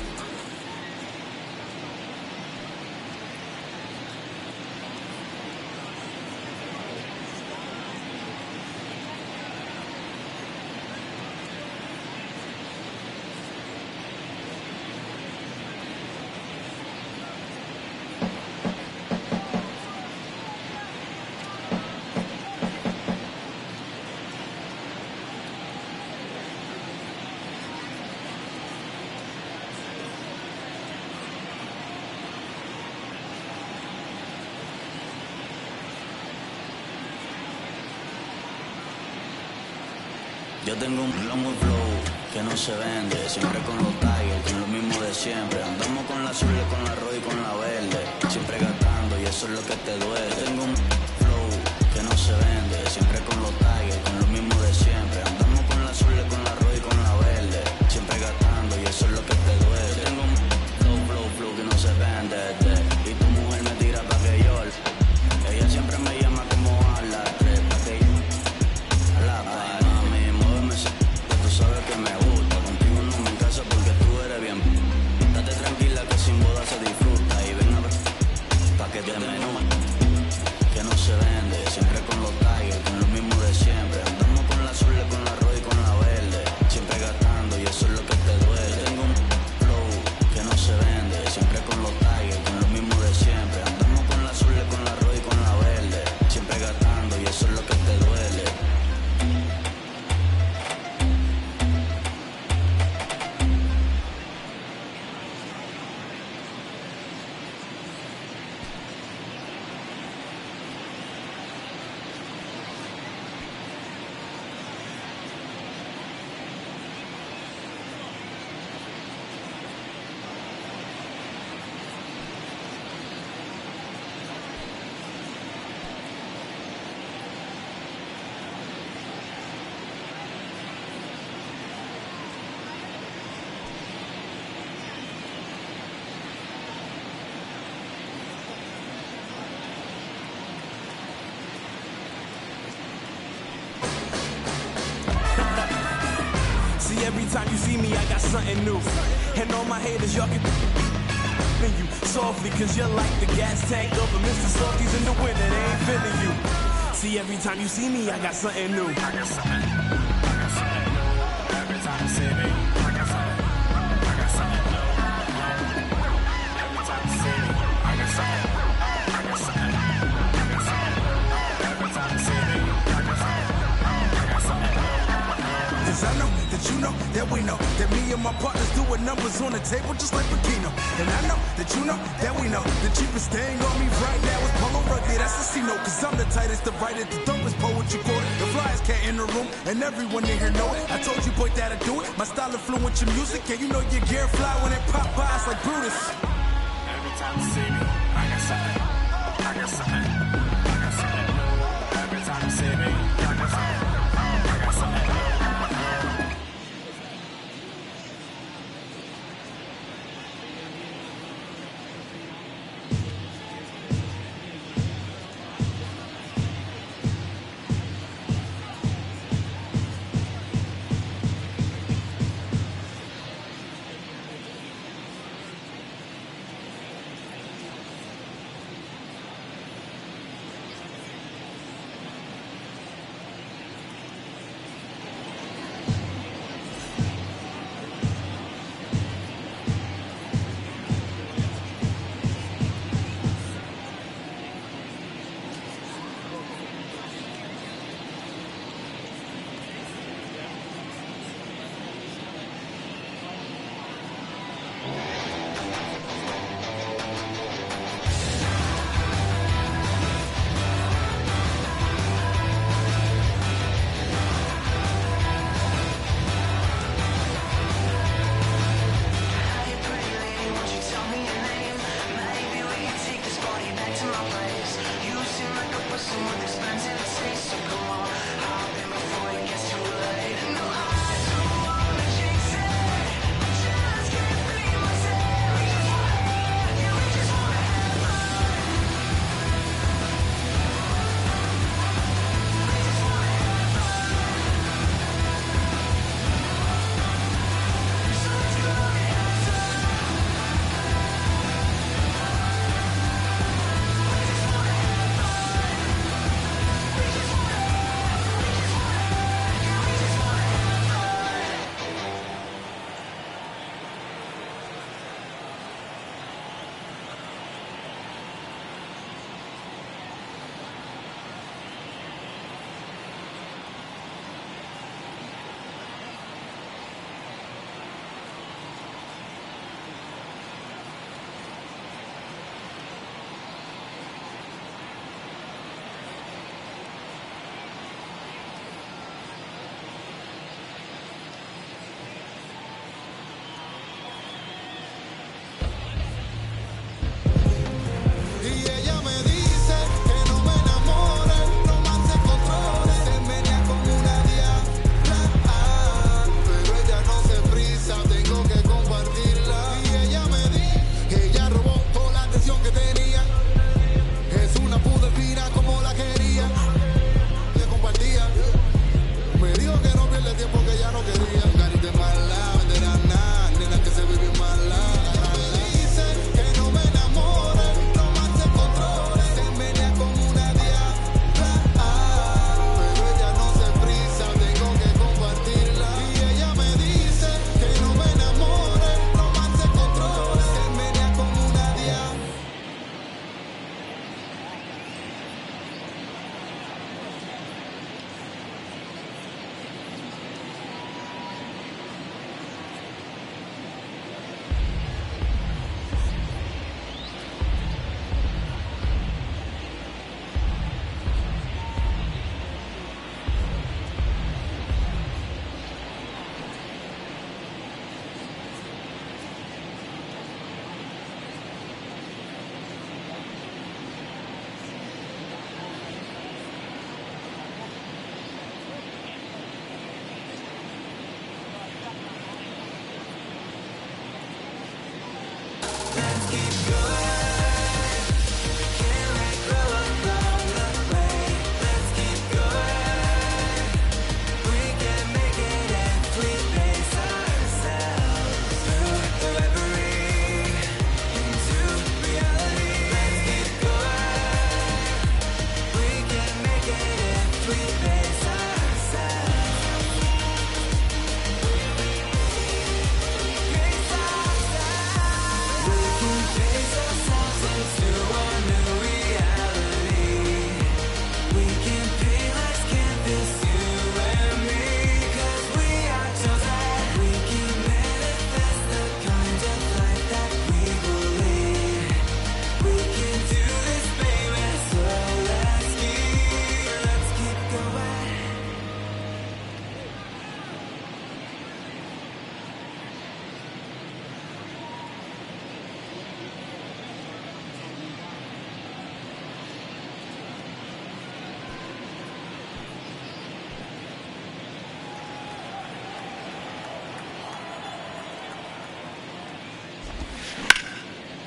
Yo tengo un flow que no se vende, siempre con los Tigers, con lo mismo de siempre. Andamos con la azul, con la roja y con la verde, siempre gastando y eso es lo que te duele. Yo tengo un flow que no se vende, siempre con los Tigers, con lo mismo de siempre. Andamos con la azul, con la roja y con la verde, siempre gastando y eso es lo que te duele. Yo tengo un flow que no se vende, y tu mujer me tira pa' que yo. Ella siempre me llama como a las 3 pa' que yo. A la mami, muéveme, tú sabes que me gusta. Contigo no me caso porque tú eres bien. Date tranquila que sin boda se disfruta. Y ven a ver, pa' que te menú. Que no se vende, siempre con los Tigers, con lo mismo de siempre. Andamos con la azul, con la roja y con la verde, siempre gastando y eso es lo que te duele. Yo tengo un flow que no se vende, siempre con los Tigers, con lo mismo de siempre. Andamos con la azul, con la roja y con la verde, siempre gastando y eso es lo que te duele. See, every time you see me, I got something new. And all my haters, y'all can you softly, cause you're like the gas tank of a Mr. Salty's in the winter, they ain't feeling you. See, every time you see me, I got something new. I got something new. Every time you see me, I got something. I got something new. Every time you see me, I got something. I got something. I got something. Every time you see me, I got something. I got something. Cause I know that you know that we know that me and my partners doing numbers on the table just like Bikino. And I know that you know that we know the cheapest thing on me right now is Polo Rugby. That's a C note, cause I'm the tightest, the brightest, the dopest poetry quoted. The flyers can't in the room, and everyone in here know it. I told you, boy, that I do it. My style influence your music, and you know your gear fly when it pop by, it's like Brutus. Every time you see me, I got something. I got something. I got something. Every time you see me, I got something. I got something.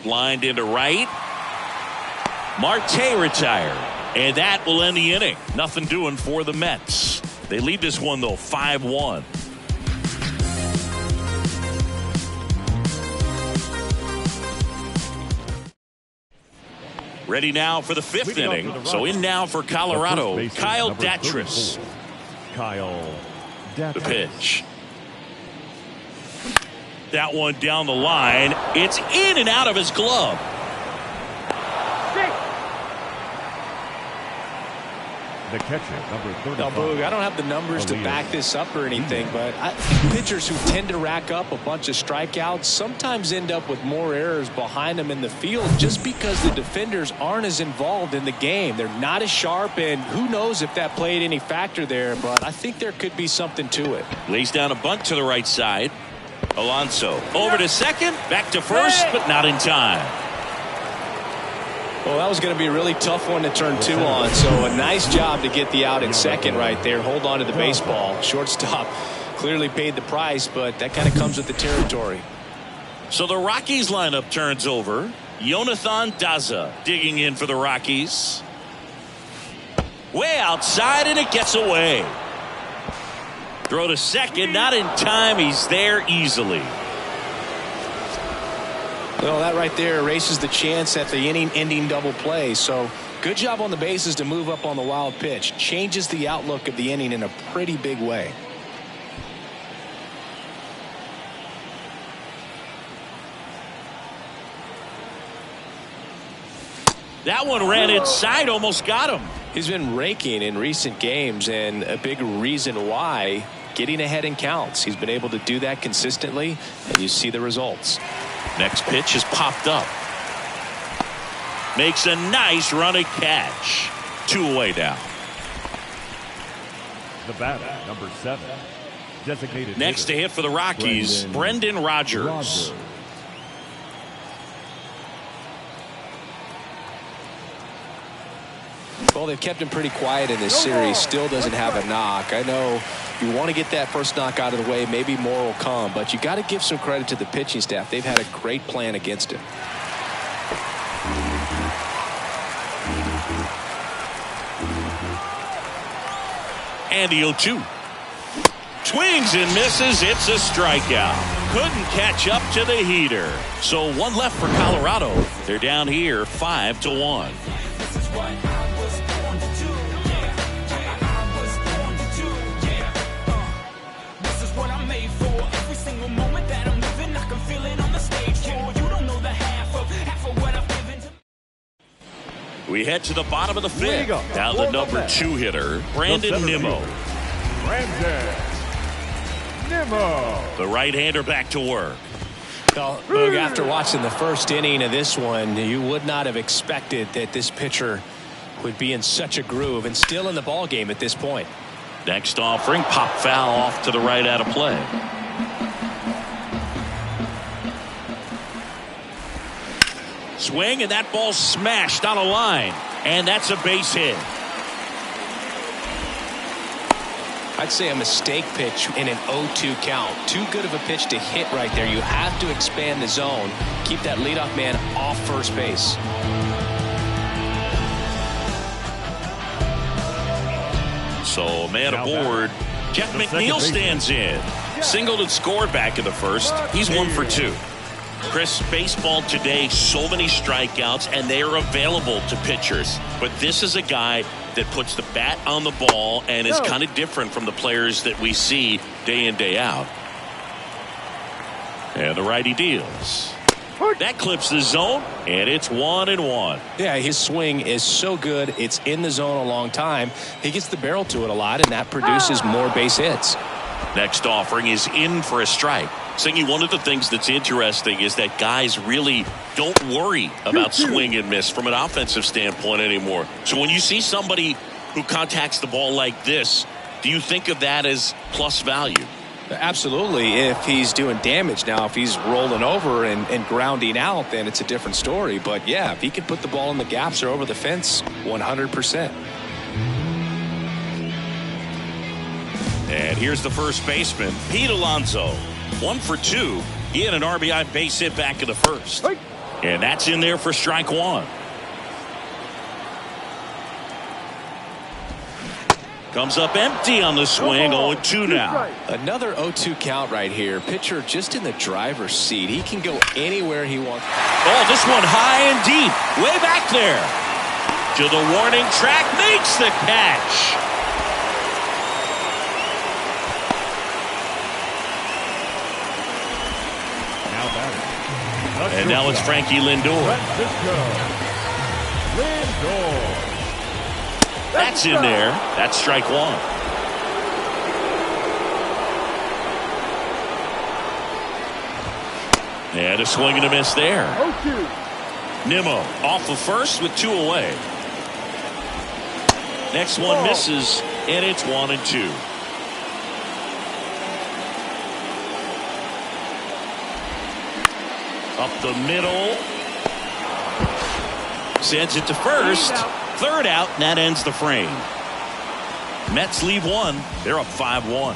Lined into right. Marte retired. And that will end the inning. Nothing doing for the Mets. They lead this one, though, 5-1. Ready now for the fifth inning. So in now for Colorado, Kyle Datris. Kyle Datris. The pitch. That one down the line. It's in and out of his glove. The catcher, number 35. Now, Boog, I don't have the numbers to back this up or anything, but I think pitchers who tend to rack up a bunch of strikeouts sometimes end up with more errors behind them in the field just because the defenders aren't as involved in the game. They're not as sharp, and who knows if that played any factor there, but I think there could be something to it. Lays down a bunt to the right side. Alonso over to second, back to first, but not in time. Well, that was going to be a really tough one to turn two on, so a nice job to get the out at second right there. Hold on to the baseball. Shortstop clearly paid the price, but that kind of comes with the territory. So the Rockies lineup turns over. Jonathan Daza digging in for the Rockies. Way outside, and it gets away. Throw to second, not in time. He's there easily. Well, that right there erases the chance at the inning-ending double play. So good job on the bases to move up on the wild pitch. Changes the outlook of the inning in a pretty big way. That one ran inside, almost got him. He's been raking in recent games, and a big reason why, getting ahead in counts. He's been able to do that consistently, and you see the results. Next pitch is popped up. Makes a nice running catch. 2 away now. The batter, number 7. Designated next to hit for the Rockies, Brendan Rodgers. Well, they've kept him pretty quiet in this series. Still doesn't have a knock. I know you want to get that first knock out of the way. Maybe more will come, but you got to give some credit to the pitching staff. They've had a great plan against him. And the 0-2. Swings and misses. It's a strikeout. Couldn't catch up to the heater. So one left for Colorado. They're down here 5-1. We head to the bottom of the fifth. Now the number 2 hitter, Brandon Nimmo. Brandon Nimmo. The right-hander back to work. Well, Boog, after watching the first inning of this one, you would not have expected that this pitcher would be in such a groove and still in the ball game at this point. Next offering, pop foul off to the right out of play. Swing, and that ball smashed on a line, and that's a base hit. I'd say a mistake pitch in an 0-2 count. Too good of a pitch to hit right there. You have to expand the zone. Keep that leadoff man off first base. So man aboard. Jeff McNeil stands in. Singled and scored back in the first. He's 1 for 2. Chris, baseball today, so many strikeouts, and they are available to pitchers. But this is a guy that puts the bat on the ball and is kind of different from the players that we see day in, day out. And the righty deals. That clips the zone, and it's 1-1. Yeah, his swing is so good. It's in the zone a long time. He gets the barrel to it a lot, and that produces more base hits. Next offering is in for a strike. Singy, one of the things that's interesting is that guys really don't worry about swing and miss from an offensive standpoint anymore. So when you see somebody who contacts the ball like this, do you think of that as plus value? Absolutely, if he's doing damage. Now, if he's rolling over and grounding out, then it's a different story. But, yeah, if he can put the ball in the gaps or over the fence, 100%. And here's the first baseman, Pete Alonso. 1 for 2. He had an RBI base hit back in the first. And that's in there for strike one. Comes up empty on the swing. 0-2 now. Another 0-2 count right here. Pitcher just in the driver's seat. He can go anywhere he wants. Oh, this one high and deep. Way back there. To the warning track. Makes the catch. And now it's Frankie Lindor. That's in there. That's strike one. And a swing and a miss there. Nimmo off of first with 2 away. Next one misses, and it's 1-2. Up the middle. Sends it to first. Third out, and that ends the frame. Mets leave one. They're up 5-1.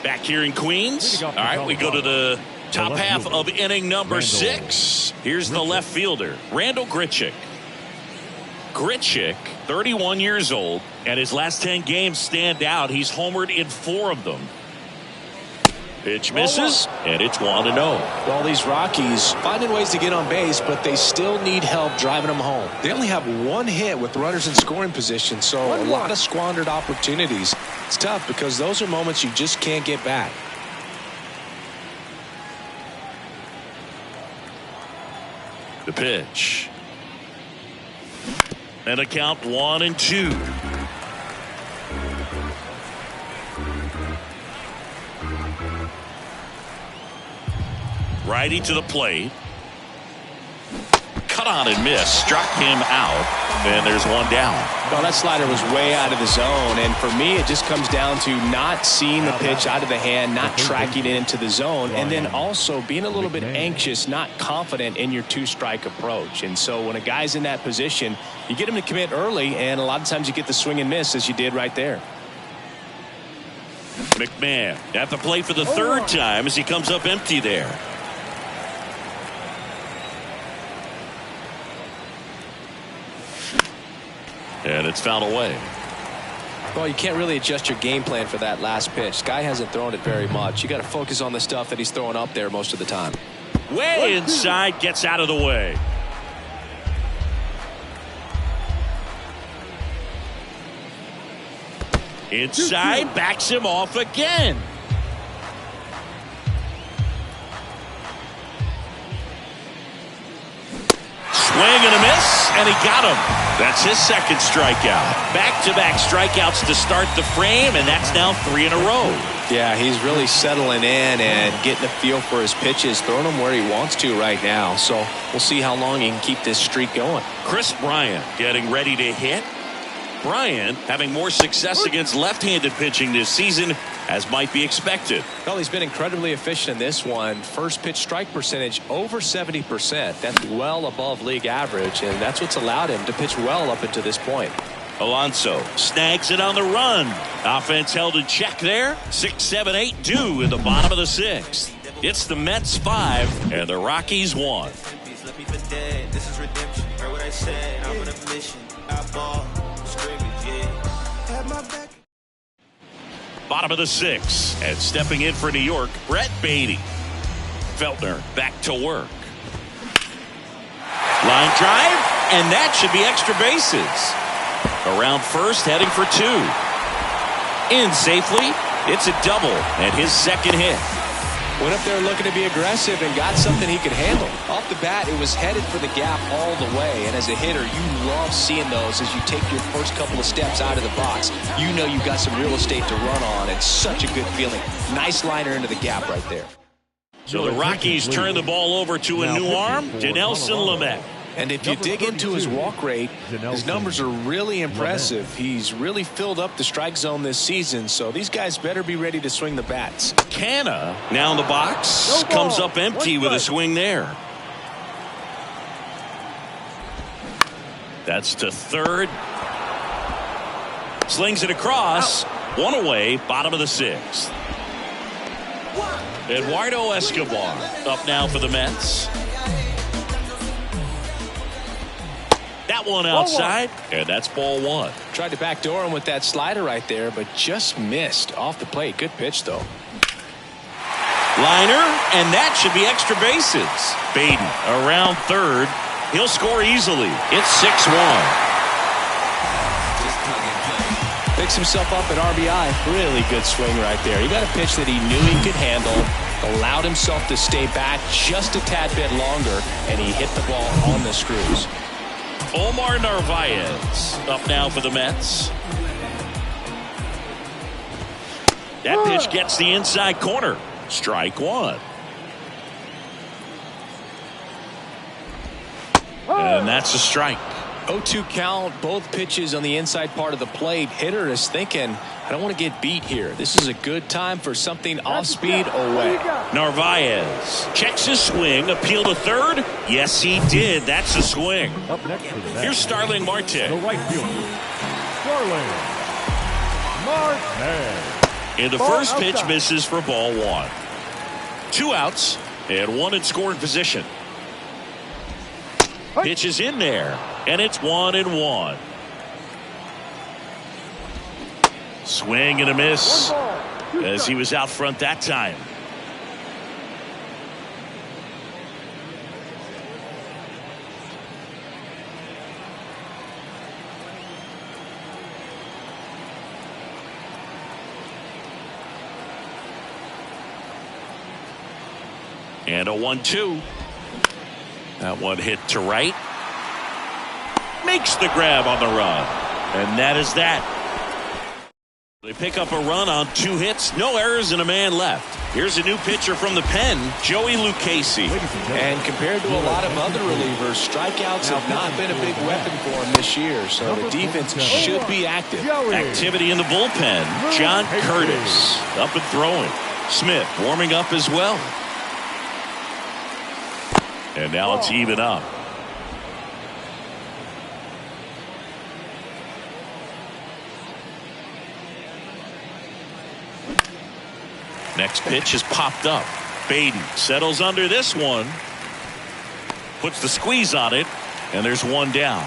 Back here in Queens. All right, we go to the top half of inning number 6. Here's the left fielder, Randall Grichuk. Grichuk, 31 years old, and his last 10 games stand out. He's homered in 4 of them. Pitch misses, and it's 1-0. Well, these Rockies finding ways to get on base, but they still need help driving them home. They only have 1 hit with runners in scoring position, so a lot of squandered opportunities. It's tough because those are moments you just can't get back. The pitch. And a count 1-2. Righty to the plate. Cut on and miss. Struck him out. And there's one down. Well, that slider was way out of the zone. And for me, it just comes down to not seeing the pitch out of the hand, not tracking it into the zone, and then also being a little bit anxious, not confident in your 2-strike approach. And so when a guy's in that position, you get him to commit early, and a lot of times you get the swing and miss as you did right there. McMahon at the plate for the 3rd time as he comes up empty there. And it's fouled away. Well, you can't really adjust your game plan for that last pitch. Guy hasn't thrown it very much. You got to focus on the stuff that he's throwing up there most of the time. Way inside, gets out of the way. Inside, backs him off again. Swing and a miss, and he got him. That's his 2nd strikeout. Back-to-back strikeouts to start the frame, and that's now 3 in a row. Yeah, he's really settling in and getting a feel for his pitches, throwing them where he wants to right now. So we'll see how long he can keep this streak going. Chris Bryant getting ready to hit. Bryant having more success against left-handed pitching this season, as might be expected. Well, he's been incredibly efficient in this one. First pitch strike percentage over 70%. That's well above league average, and that's what's allowed him to pitch well up until this point. Alonso snags it on the run. Offense held in check there. 6, 7, 8 due in the bottom of the 6th. It's the Mets 5 and the Rockies 1. This is redemption. Heard what I said. I'm on a mission. I ball. Bottom of the 6th, and stepping in for New York, Brett Beatty. Feltner back to work. Line drive, and that should be extra bases. Around first, heading for 2. In safely, it's a double, and his 2nd hit. Went up there looking to be aggressive and got something he could handle. Off the bat, it was headed for the gap all the way. And as a hitter, you love seeing those as you take your first couple of steps out of the box. You know you've got some real estate to run on. It's such a good feeling. Nice liner into the gap right there. So the Rockies turn the ball over to a new arm, Dinelson Lamet. And if you dig into his walk rate, his numbers are really impressive. He's really filled up the strike zone this season, so these guys better be ready to swing the bats. Canna now in the box, comes up empty with a swing there. That's to 3rd. Slings it across. One away, bottom of the sixth. Eduardo Escobar up now for the Mets. That one outside, and that's ball one. Tried to backdoor him with that slider right there, but just missed off the plate. Good pitch, though. Liner, and that should be extra bases. Baden around third. He'll score easily. It's 6-1. Picks himself up at RBI. Really good swing right there. He got a pitch that he knew he could handle, allowed himself to stay back just a tad bit longer, and he hit the ball on the screws. Omar Narvaez up now for the Mets. That pitch gets the inside corner. Strike one. And that's a strike. 0-2 count, both pitches on the inside part of the plate. Hitter is thinking, I don't want to get beat here. This is a good time for something off speed away. Narvaez checks his swing, appeal to third. Yes, he did. That's a swing. Up next for the Mets, here's Starling Marte. the right fielder, Starling Marte. And the first pitch misses for ball one. 2 outs and one in scoring position. Pitch is in there, and it's 1-1. Swing and a miss as he was out front that time. And a 1-2. That one hit to right. Makes the grab on the run. And that is that. They pick up a run on 2 hits. No errors and a man left. Here's a new pitcher from the pen, Joey Lucchesi. And compared to a lot of other relievers, strikeouts have not been a big weapon for him this year. So the defense should be active. Activity in the bullpen. John Curtis up and throwing. Smith warming up as well. And now it's even up. Next pitch is popped up. Baden settles under this one. Puts the squeeze on it. And there's one down.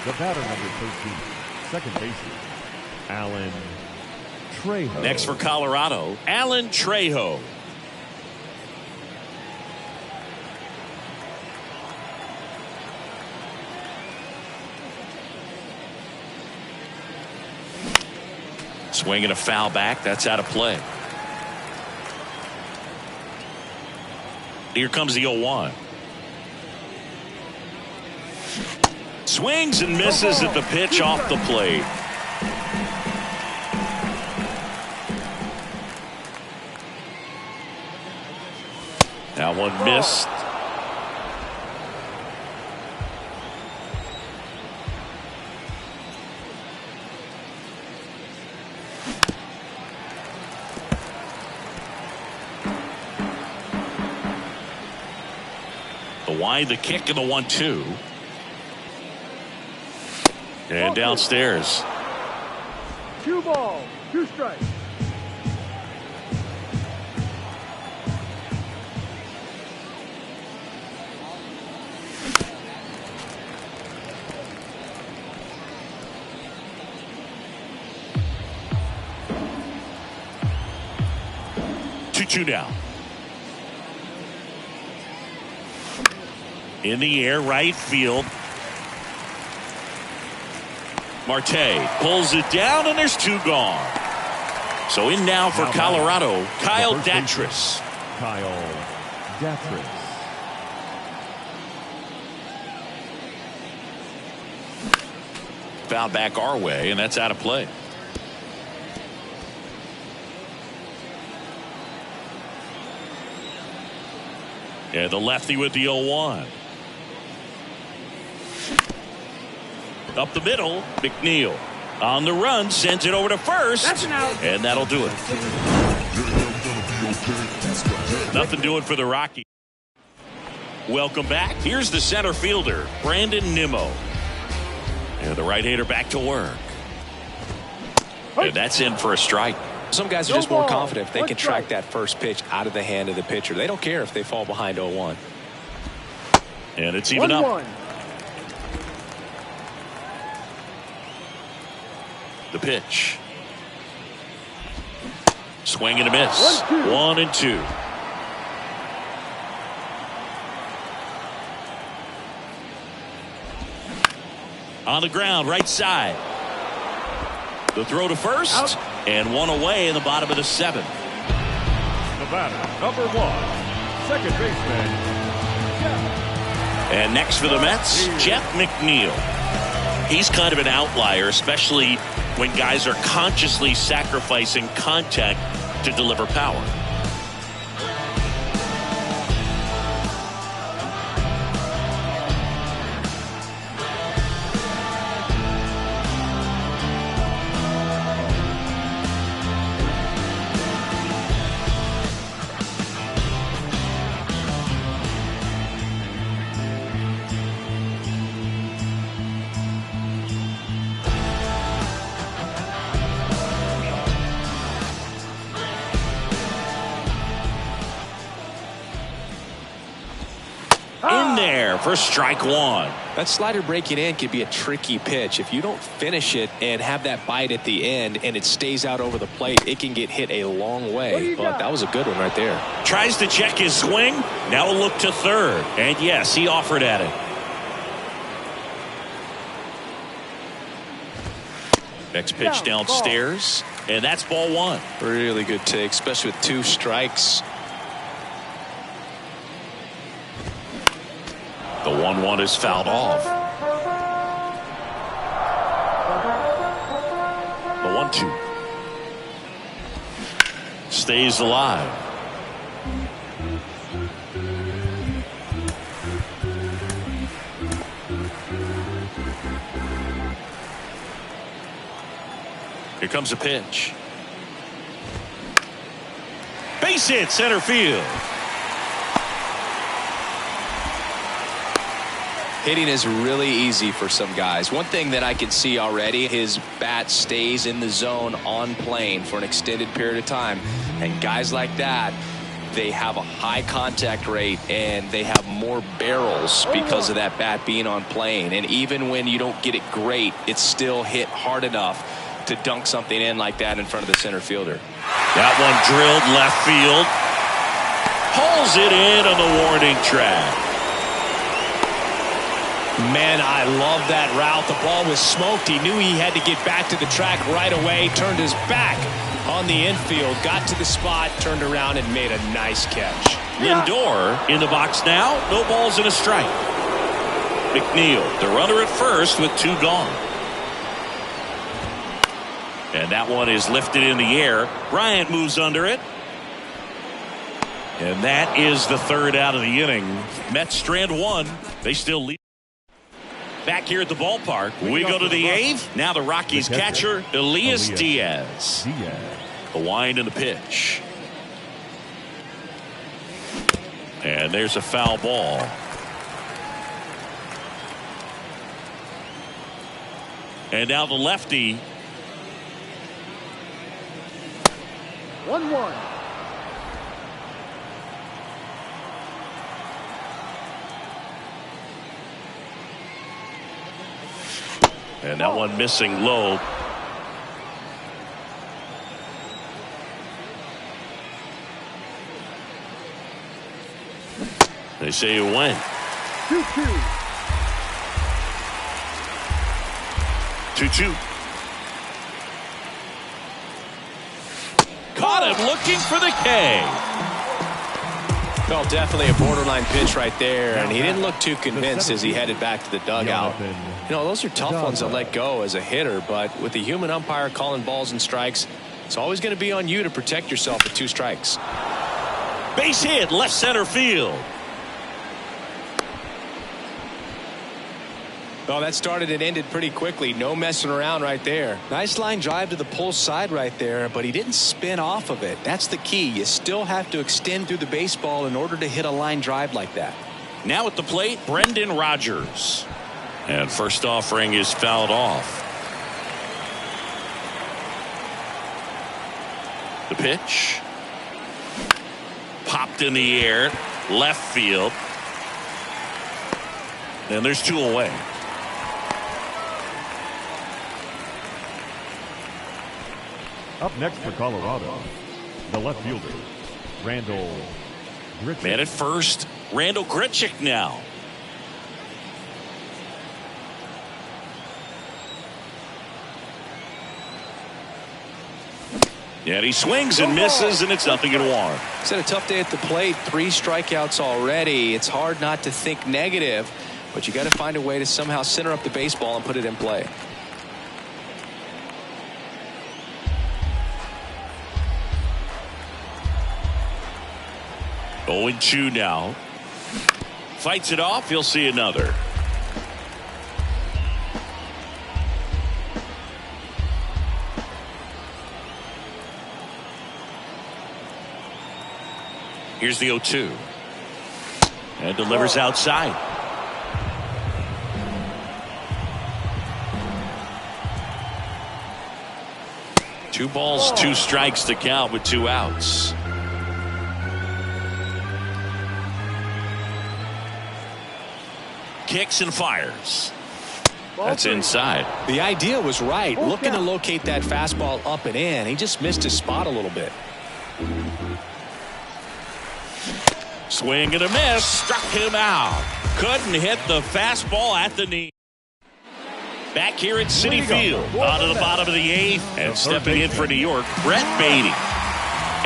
The batter number 13, second baseman, Alan Trejo. Next for Colorado, Alan Trejo. Swinging a foul back. That's out of play. Here comes the 0-1. Swings and misses at the pitch off the plate. That one missed. The wide, the kick, and the 1-2. And downstairs. 2 balls, 2 strikes. Two down. In the air, right field. Marte pulls it down, and there's 2 gone. So in now for Colorado, Kyle Datris. Kyle Datris. Foul back our way, and that's out of play. And the lefty with the 0-1. Up the middle, McNeil on the run, sends it over to first. That's an out. And that'll do it. Nothing doing for the Rockies. Welcome back. Here's the center fielder, Brandon Nimmo. And the right-hander back to work. And that's in for a strike. Some guys are just more confident if they can track that first pitch out of the hand of the pitcher. They don't care if they fall behind 0-1. And it's even up. The pitch. Swing and a miss. 1-2. On the ground, right side. The throw to first. Out. And one away in the bottom of the 7th. The batter, number 1, second baseman, Jeff. And next for the Mets, Jeff McNeil. He's kind of an outlier, especially when guys are consciously sacrificing contact to deliver power. In there for strike 1. That slider breaking in could be a tricky pitch. If you don't finish it and have that bite at the end and it stays out over the plate, it can get hit a long way. But that was a good one right there. Tries to check his swing. Now a look to third. And yes, he offered at it. Next pitch downstairs. And that's ball 1. Really good take, especially with 2 strikes. The 1-1 is fouled off. The 1-2 stays alive. Here comes a pitch. Base hit, center field. Hitting is really easy for some guys. One thing that I can see already, his bat stays in the zone on plane for an extended period of time. And guys like that, they have a high contact rate and they have more barrels because of that bat being on plane. And even when you don't get it great, it's still hit hard enough to dunk something in like that in front of the center fielder. That one drilled left field. Pulls it in on the warning track. Man, I love that route. The ball was smoked. He knew he had to get back to the track right away. Turned his back on the infield. Got to the spot, turned around, and made a nice catch. Lindor in the box now. No balls and a strike. McNeil, the runner at first with 2 gone. And that one is lifted in the air. Bryant moves under it. And that is the 3rd out of the inning. Mets strand 1. They still lead. Back here at the ballpark, we go to the 8th. Now the Rockies catcher, Elias Diaz. The wind and the pitch. And there's a foul ball. And now the lefty. 1-1. And that one missing low. They say it went. 2-2. Caught him looking for the K. Well, definitely a borderline pitch right there, and he didn't look too convinced as he headed back to the dugout. You know, those are tough ones to let go as a hitter, but with the human umpire calling balls and strikes, it's always going to be on you to protect yourself with 2 strikes. Base hit, left center field. Well, that started and ended pretty quickly. No messing around right there. Nice line drive to the pull side right there, but he didn't spin off of it. That's the key. You still have to extend through the baseball in order to hit a line drive like that. Now at the plate, Brendan Rodgers. And first offering is fouled off. The pitch. Popped in the air. Left field. And there's 2 away. Up next for Colorado, the left fielder, Randall Grichuk. Man at first, Randall Grichuk now. And he swings and misses, and it's 0-1. He's had a tough day at the plate. 3 strikeouts already. It's hard not to think negative, but you got to find a way to somehow center up the baseball and put it in play. 0-2 now. Fights it off. He'll see another. Here's the 0-2. And delivers outside. Two balls, 2 strikes to count with 2 outs. Kicks and fires. That's inside. The idea was right. Looking to locate that fastball up and in. He just missed his spot a little bit. Swing and a miss. Struck him out. Couldn't hit the fastball at the knee. Back here at Citi Field. On to the bottom of the 8th. And stepping in for New York, Brett Beatty.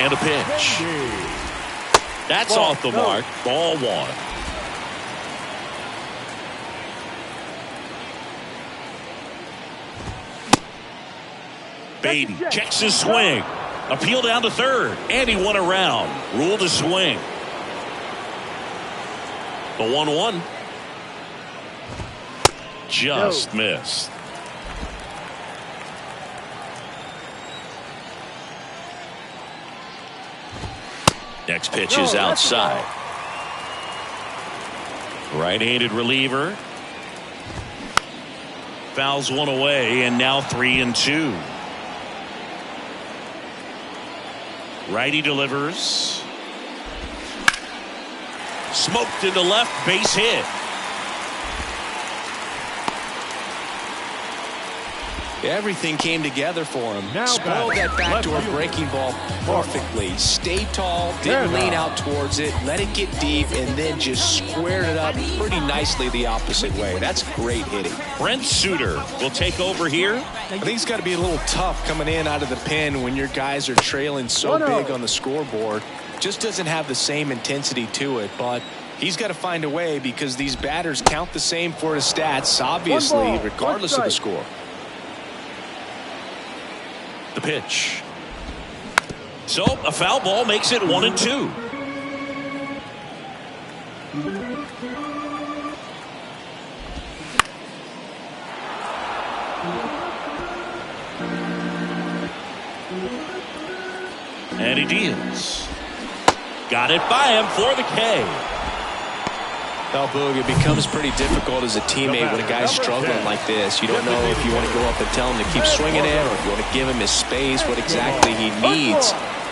And a pitch. That's off the mark. Ball 1. Baden checks his swing. Appeal down to third. And he went around. Ruled a swing. The 1-1. Just missed. Next pitch is outside. Right-handed reliever. Fouls one away, and now 3-2. Righty delivers. Smoked into left, base hit. Everything came together for him. Spoiled that backdoor breaking ball perfectly. Stayed tall, didn't lean out towards it, let it get deep, and then just squared it up pretty nicely the opposite way. That's great hitting. Brent Suter will take over here. I think it's got to be a little tough coming in out of the pen when your guys are trailing so big on the scoreboard. Just doesn't have the same intensity to it, but he's got to find a way because these batters count the same for his stats, obviously, regardless of the score. The pitch. So a foul ball makes it 1-2. And he deals. Got it by him for the K. Well, Boog, it becomes pretty difficult as a teammate when a guy's struggling like this. You don't know if you want to go up and tell him to keep swinging it or if you want to give him his space, what exactly he needs.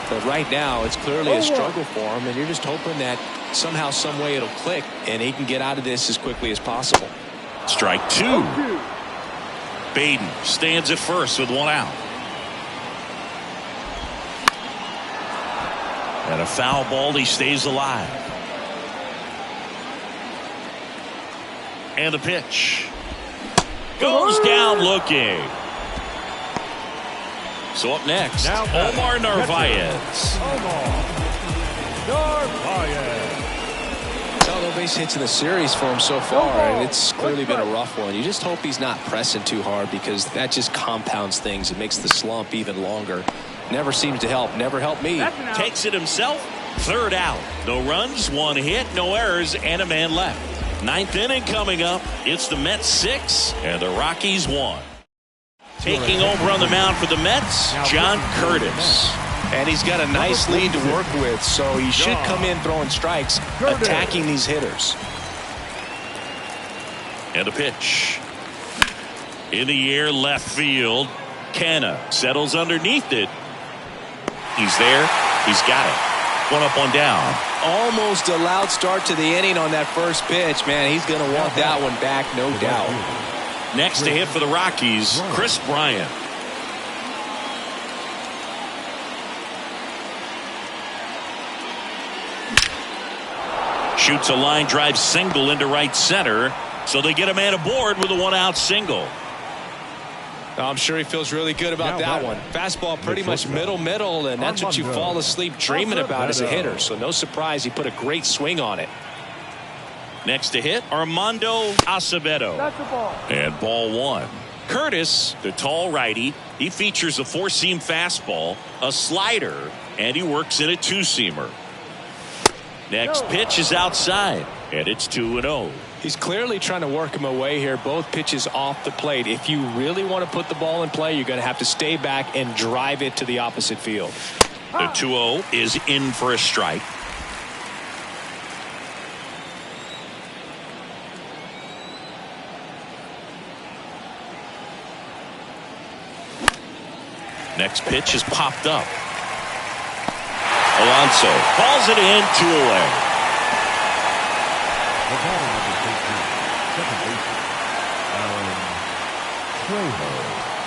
But right now, it's clearly a struggle for him, and you're just hoping that somehow, some way it'll click, and he can get out of this as quickly as possible. Strike 2. Baden stands at first with 1 out. And a foul ball, he stays alive. And a pitch. Goes down looking. So up next, Omar Narvaez. No base hits in the series for him so far, and it's clearly been a rough one. You just hope he's not pressing too hard because that just compounds things. It makes the slump even longer. Never seems to help. Never helped me. Takes it himself. 3rd out. No runs, 1 hit, no errors, and a man left. 9th inning coming up. It's the Mets 6 and the Rockies 1. Taking over on the mound for the Mets, John Curtis. And he's got a nice lead to work with, so he should come in throwing strikes, attacking these hitters. And a pitch. In the air, left field. Canna settles underneath it. He's there. He's got it. 1 up, 1 down. Almost a loud start to the inning on that first pitch. Man, he's going to want that one back, no doubt. Next to hit for the Rockies, Chris Bryant. Shoots a line drive single into right center, so they get a man aboard with a 1-out single. I'm sure he feels really good about that one. Fastball pretty much middle, and that's what you fall asleep dreaming about as a hitter. So no surprise he put a great swing on it. Next to hit, Armando Acevedo. That's the ball. And ball 1. Curtis, the tall righty, he features a 4-seam fastball, a slider, and he works in a 2-seamer. Next pitch is outside, and it's 2-0. He's clearly trying to work him away here. Both pitches off the plate. If you really want to put the ball in play, you're going to have to stay back and drive it to the opposite field. The 2-0 is in for a strike. Next pitch is popped up. Alonso calls it in, 2 away.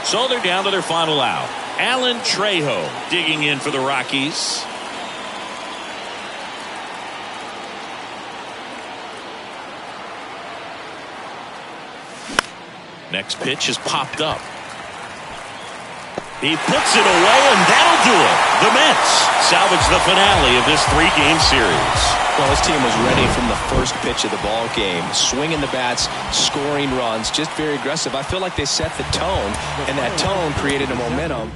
So they're down to their final out. Alan Trejo digging in for the Rockies. Next pitch is popped up. He puts it away, and that'll do it. The Mets salvage the finale of this 3-game series. Well, this team was ready from the first pitch of the ball game. Swinging the bats, scoring runs, just very aggressive. I feel like they set the tone, and that tone created a momentum.